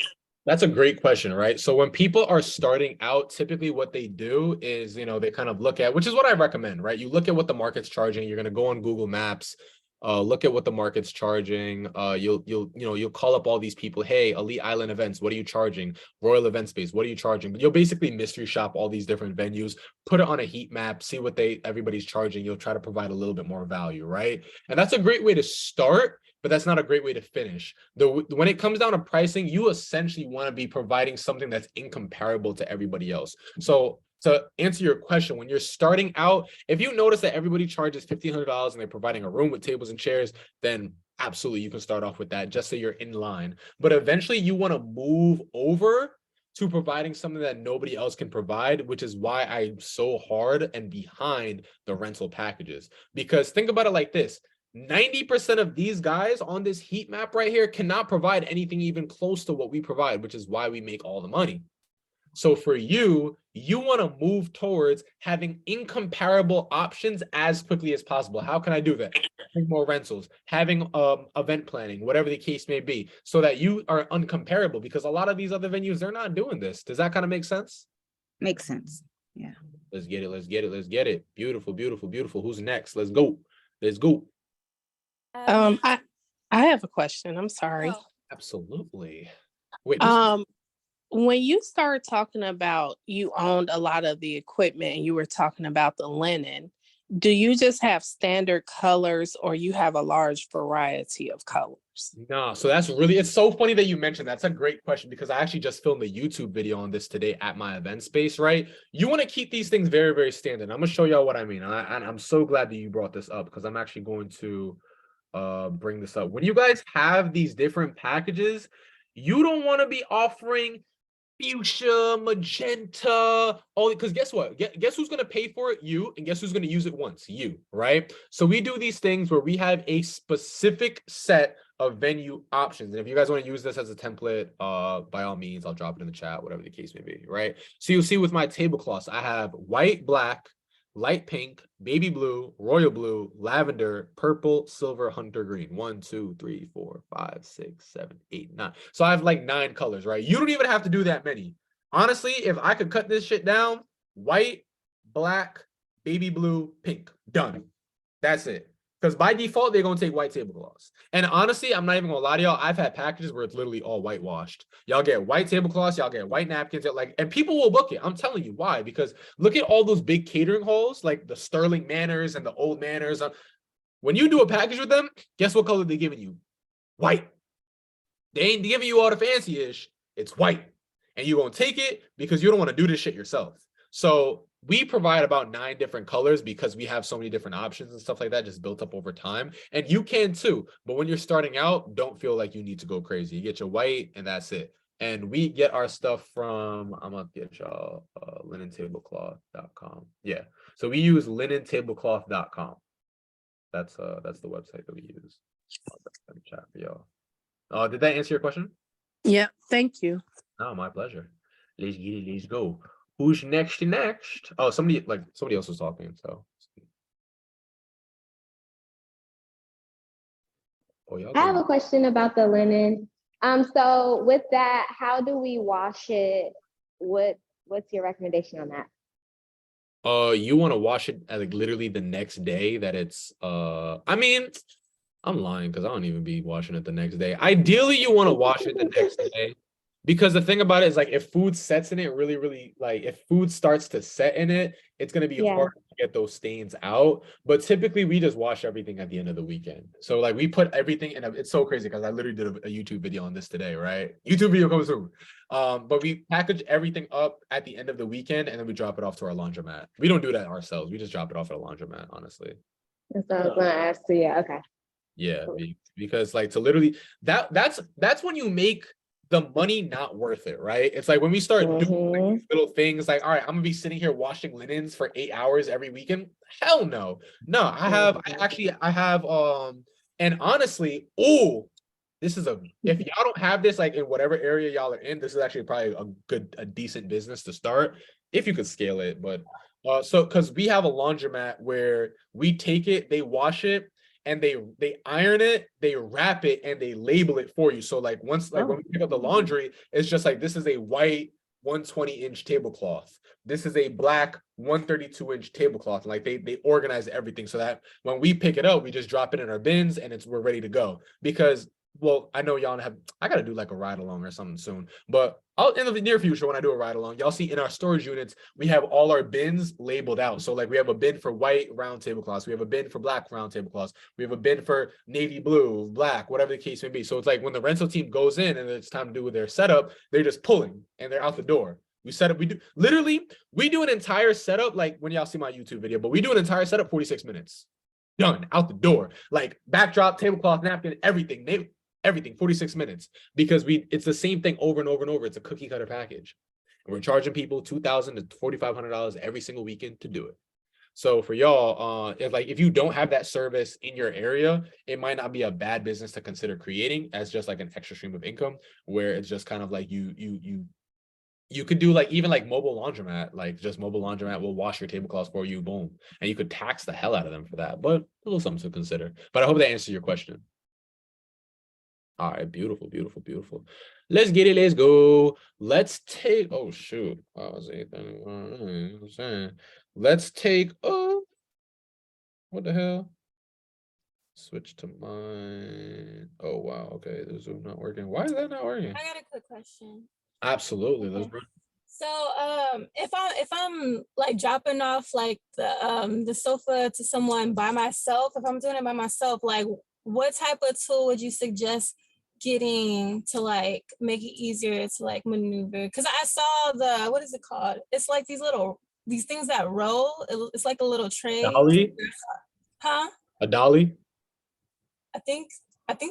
That's a great question, right? So when people are starting out, typically what they do is, they kind of look at, which is what I recommend, right? You look at what the market's charging. You're going to go on Google Maps, look at what the market's charging. You'll call up all these people. Hey, Elite Island Events, what are you charging? Royal Event Space, what are you charging? But you'll basically mystery shop all these different venues, put it on a heat map, see what everybody's charging. You'll try to provide a little bit more value, right? And that's a great way to start, but that's not a great way to finish. When it comes down to pricing, you essentially want to be providing something that's incomparable to everybody else. So to answer your question, when you're starting out, if you notice that everybody charges $1,500 and they're providing a room with tables and chairs, then absolutely you can start off with that just so you're in line. But eventually you want to move over to providing something that nobody else can provide, which is why I'm so hard and behind the rental packages. Because think about it like this. 90% of these guys on this heat map right here cannot provide anything even close to what we provide, which is why we make all the money. So for you want to move towards having incomparable options as quickly as possible. How can I do that? Having more rentals, having event planning, whatever the case may be, so that you are uncomparable, because a lot of these other venues, they're not doing this. Does that kind of make sense? Makes sense. Yeah. Let's get it. Let's get it. Let's get it. Beautiful, beautiful, beautiful. Who's next? Let's go. Let's go. I have a question. I'm sorry. Absolutely. Wait, when you start talking about you owned a lot of the equipment and you were talking about the linen, do you just have standard colors or you have a large variety of colors? No, so it's so funny that you mentioned that. That's a great question because I actually just filmed a YouTube video on this today at my event space, right? You want to keep these things very, very standard. I'm going to show y'all what I mean. And I'm so glad that you brought this up because I'm actually going to bring this up. When you guys have these different packages, you don't want to be offering fuchsia, magenta, only because guess what? Guess who's gonna pay for it? You. And guess who's gonna use it once? You, right? So we do these things where we have a specific set of venue options. And if you guys want to use this as a template, by all means, I'll drop it in the chat, whatever the case may be, right? So you'll see with my tablecloths, I have white, black, light pink, baby blue, royal blue, lavender, purple, silver, hunter green. 1, 2, 3, 4, 5, 6, 7, 8, 9. So I have like 9 colors, right? You don't even have to do that many. Honestly, if I could cut this shit down, white, black, baby blue, pink, done. That's it. Because by default, they're going to take white tablecloths. And honestly, I'm not even going to lie to y'all. I've had packages where it's literally all whitewashed. Y'all get white tablecloths, y'all get white napkins, like, and people will book it. I'm telling you why. Because look at all those big catering halls, like the Sterling Manors and the Old Manors. When you do a package with them, guess what color they're giving you? White. They ain't giving you all the fancy-ish. It's white. And you're going to take it because you don't want to do this shit yourself. So we provide about 9 different colors because we have so many different options and stuff like that just built up over time. And you can too. But when you're starting out, don't feel like you need to go crazy. You get your white and that's it. And we get our stuff from, I'm going to get y'all linentablecloth.com. Yeah. So we use linentablecloth.com. That's the website that we use. I'll put in the chat for y'all. Did that answer your question? Yeah, thank you. Oh, my pleasure. Let's get it. Let's go. Who's next? Oh, somebody else was talking. So, I have a question about the linen. So with that, how do we wash it? What's your recommendation on that? You want to wash it like literally the next day that it's. I mean, I'm lying because I don't even be washing it the next day. Ideally, you want to wash it the next day. Because the thing about it is like if food sets in it really like if food starts to set in it, it's gonna be hard to get those stains out. But typically we just wash everything at the end of the weekend. So like we put everything in it's so crazy because I literally did a YouTube video on this today, right? YouTube video comes soon. But we package everything up at the end of the weekend and then we drop it off to our laundromat. We don't do that ourselves. We just drop it off at a laundromat, honestly. That's what I was gonna ask. So yeah, okay. Yeah, because like to literally that's when you make the money not worth it, right? It's like when we start doing like, these little things like, all right, I'm gonna be sitting here washing linens for 8 hours every weekend. Hell no. No, I have, and honestly, this is if y'all don't have this like in whatever area y'all are in, this is actually probably a decent business to start if you could scale it. But so because we have a laundromat where we take it, they wash it, and they iron it, they wrap it, and they label it for you. So like once when we pick up the laundry, it's just like this is a white 120-inch tablecloth. This is a black 132-inch tablecloth. Like they organize everything so that when we pick it up, we just drop it in our bins and we're ready to go. Because well, I know y'all I gotta do like a ride along or something soon, but in the near future when I do a ride along, y'all see in our storage units we have all our bins labeled out. So like we have a bin for white round tablecloths, we have a bin for black round tablecloths, we have a bin for navy blue, black, whatever the case may be. So it's like when the rental team goes in and it's time to do their setup, they're just pulling and they're out the door. We do an entire setup, like when y'all see my YouTube video, but we do an entire setup 46 minutes. Done, out the door. Like backdrop, tablecloth, napkin, everything 46 minutes because it's the same thing over and over and over. It's a cookie cutter package. And we're charging people $2,000 to $4,500 every single weekend to do it. So for y'all, if you don't have that service in your area, it might not be a bad business to consider creating as just like an extra stream of income where it's just kind of like you could do like even like mobile laundromat, like just mobile laundromat will wash your tablecloths for you, boom. And you could tax the hell out of them for that, but a little something to consider. But I hope that answers your question. All right, beautiful. Let's get it. Let's go. Let's take. Oh shoot! Let's take. What the hell? Switch to mine. Oh wow. Okay, the Zoom not working. Why is that not working? I got a quick question. Absolutely. Let's run. So if I'm like dropping off like the sofa to someone by myself, if I'm doing it by myself, like what type of tool would you suggest getting to like make it easier to like maneuver? Because I saw what is it called? It's like these things that roll. It's like a little tray. Dolly? Huh? A dolly? I think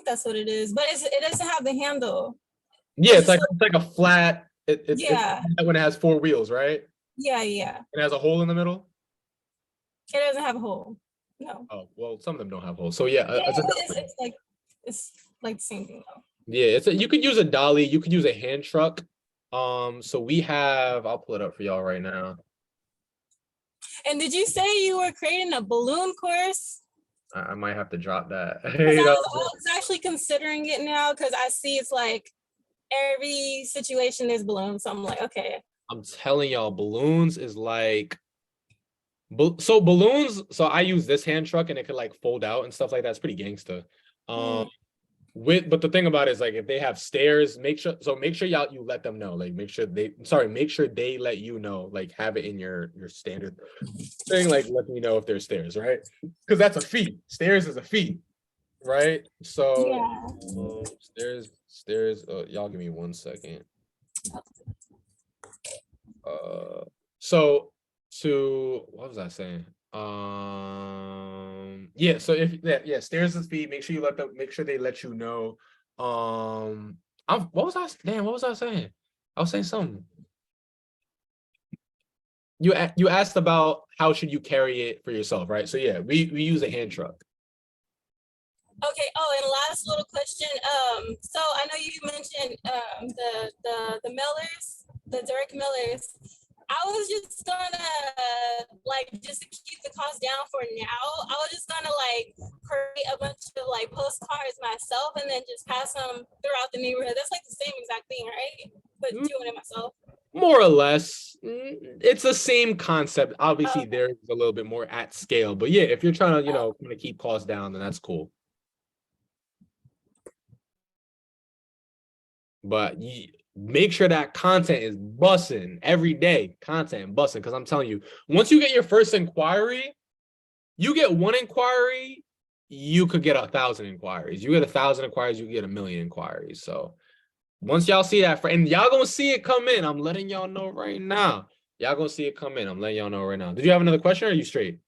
that's what it is, but it doesn't have the handle. Yeah, It's it's like a flat. It's Yeah. when it has 4 wheels, right? Yeah. It has a hole in the middle. It doesn't have a hole. No. Oh well, some of them don't have holes. So yeah, Yeah, it's a, it's like the same thing though. yeah. You could use a dolly. You could use a hand truck. So we have. I'll pull it up for y'all right now. And did you say you were creating a balloon course? I might have to drop that. I You know? was actually considering it now because I see it's like every situation is balloons. So I'm like, okay. I'm telling y'all, balloons is like. So balloons. So I use this hand truck and it could like fold out and stuff like that. It's pretty gangster. But the thing about it is like if they have stairs, make sure y'all you let them know. Like make sure they let you know, like have it in your standard thing, like let me know if there's stairs, right? Because that's a fee. Stairs is a fee, right? So stairs, y'all give me 1 second. So to what was I saying? Yeah, so if stairs is fee, make sure they let you know. What was I saying? I was saying something. You asked about how should you carry it for yourself, right? So yeah, we use a hand truck. Okay. Oh, and last little question. So I know you mentioned the millers, the direct millers. I was just gonna just to keep the cost down for now. I was just gonna create a bunch of postcards myself and then just pass them throughout the neighborhood. That's like the same exact thing, right? But doing it myself. More or less, it's the same concept. Obviously, there's a little bit more at scale, but yeah, if you're trying to kind of keep costs down, then that's cool. But make sure that content is bussing every day. Content bussing, because I'm telling you, once you get your first inquiry, you get 1 inquiry, you could get 1,000 inquiries. You get 1,000 inquiries, you get 1,000,000 inquiries. So once y'all see that, and y'all gonna see it come in, I'm letting y'all know right now. Y'all gonna see it come in. I'm letting y'all know right now. Did you have another question or are you straight?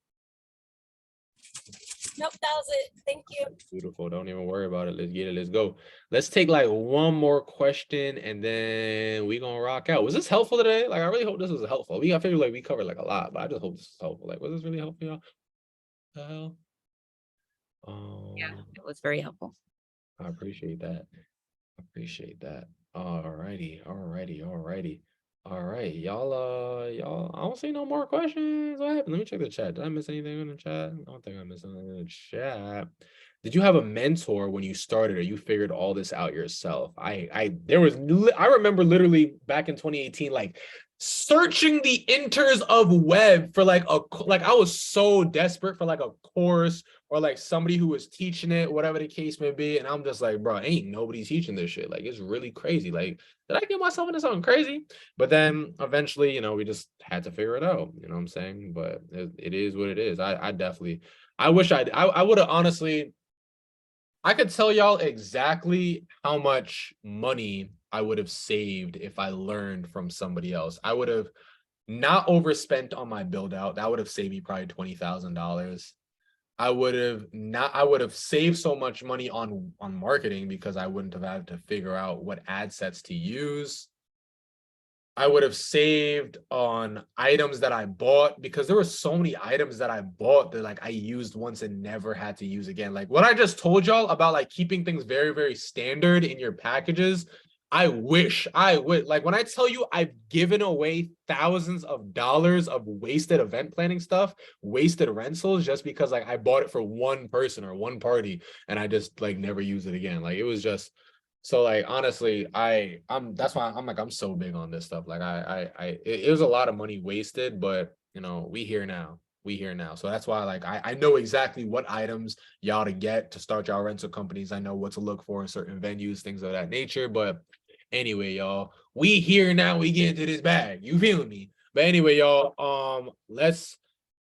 Nope, that was it. Thank you. Beautiful. Don't even worry about it. Let's get it. Let's go. Let's take like 1 more question and then we gonna rock out. Was this helpful today? Like, I really hope this was helpful. I feel like we covered like a lot, but I just hope this is helpful. Like, was this really helpful, y'all? The hell? Yeah, it was very helpful. I appreciate that. Alrighty. All right, y'all, I don't see no more questions. What happened? Let me check the chat. Did I miss anything in the chat? I don't think I missed anything in the chat. Did you have a mentor when you started or you figured all this out yourself? I remember literally back in 2018, like searching the inters of web for I was so desperate for like a course or like somebody who was teaching it, whatever the case may be. And I'm just like, bro, ain't nobody teaching this shit. Like, it's really crazy. Like, did I get myself into something crazy? But then eventually, we just had to figure it out. You know what I'm saying? But it is what it is. I wish I would have honestly, I could tell y'all exactly how much money I would have saved if I learned from somebody else. I would have not overspent on my build out. That would have saved me probably $20,000. I would have saved so much money on marketing because I wouldn't have had to figure out what ad sets to use. I would have saved on items that I bought because there were so many items that I bought that like I used once and never had to use again. Like what I just told y'all about like keeping things very, very standard in your packages. I wish I would, like when I tell you I've given away thousands of dollars of wasted event planning stuff, wasted rentals, just because like I bought it for one person or one party and I just like never use it again. Like it was just, so like honestly, that's why I'm like, I'm so big on this stuff. Like it was a lot of money wasted, but we here now. So that's why like I know exactly what items y'all to get to start y'all rental companies. I know what to look for in certain venues, things of that nature. But anyway, y'all, we here now, we get into this bag. You feeling me? But anyway, y'all, let's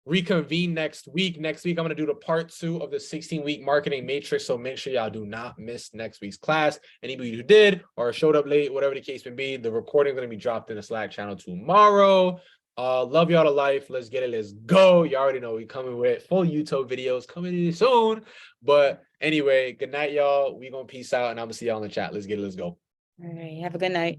reconvene next week. Next week, I'm gonna do the part 2 of the 16-week marketing matrix. So make sure y'all do not miss next week's class. Anybody who did or showed up late, whatever the case may be, the recording is gonna be dropped in the Slack channel tomorrow. Love y'all to life. Let's get it. Let's go. You already know we coming with full YouTube videos coming soon. But anyway, good night, y'all. We gonna peace out, and I'm gonna see y'all in the chat. Let's get it. Let's go. All right, have a good night.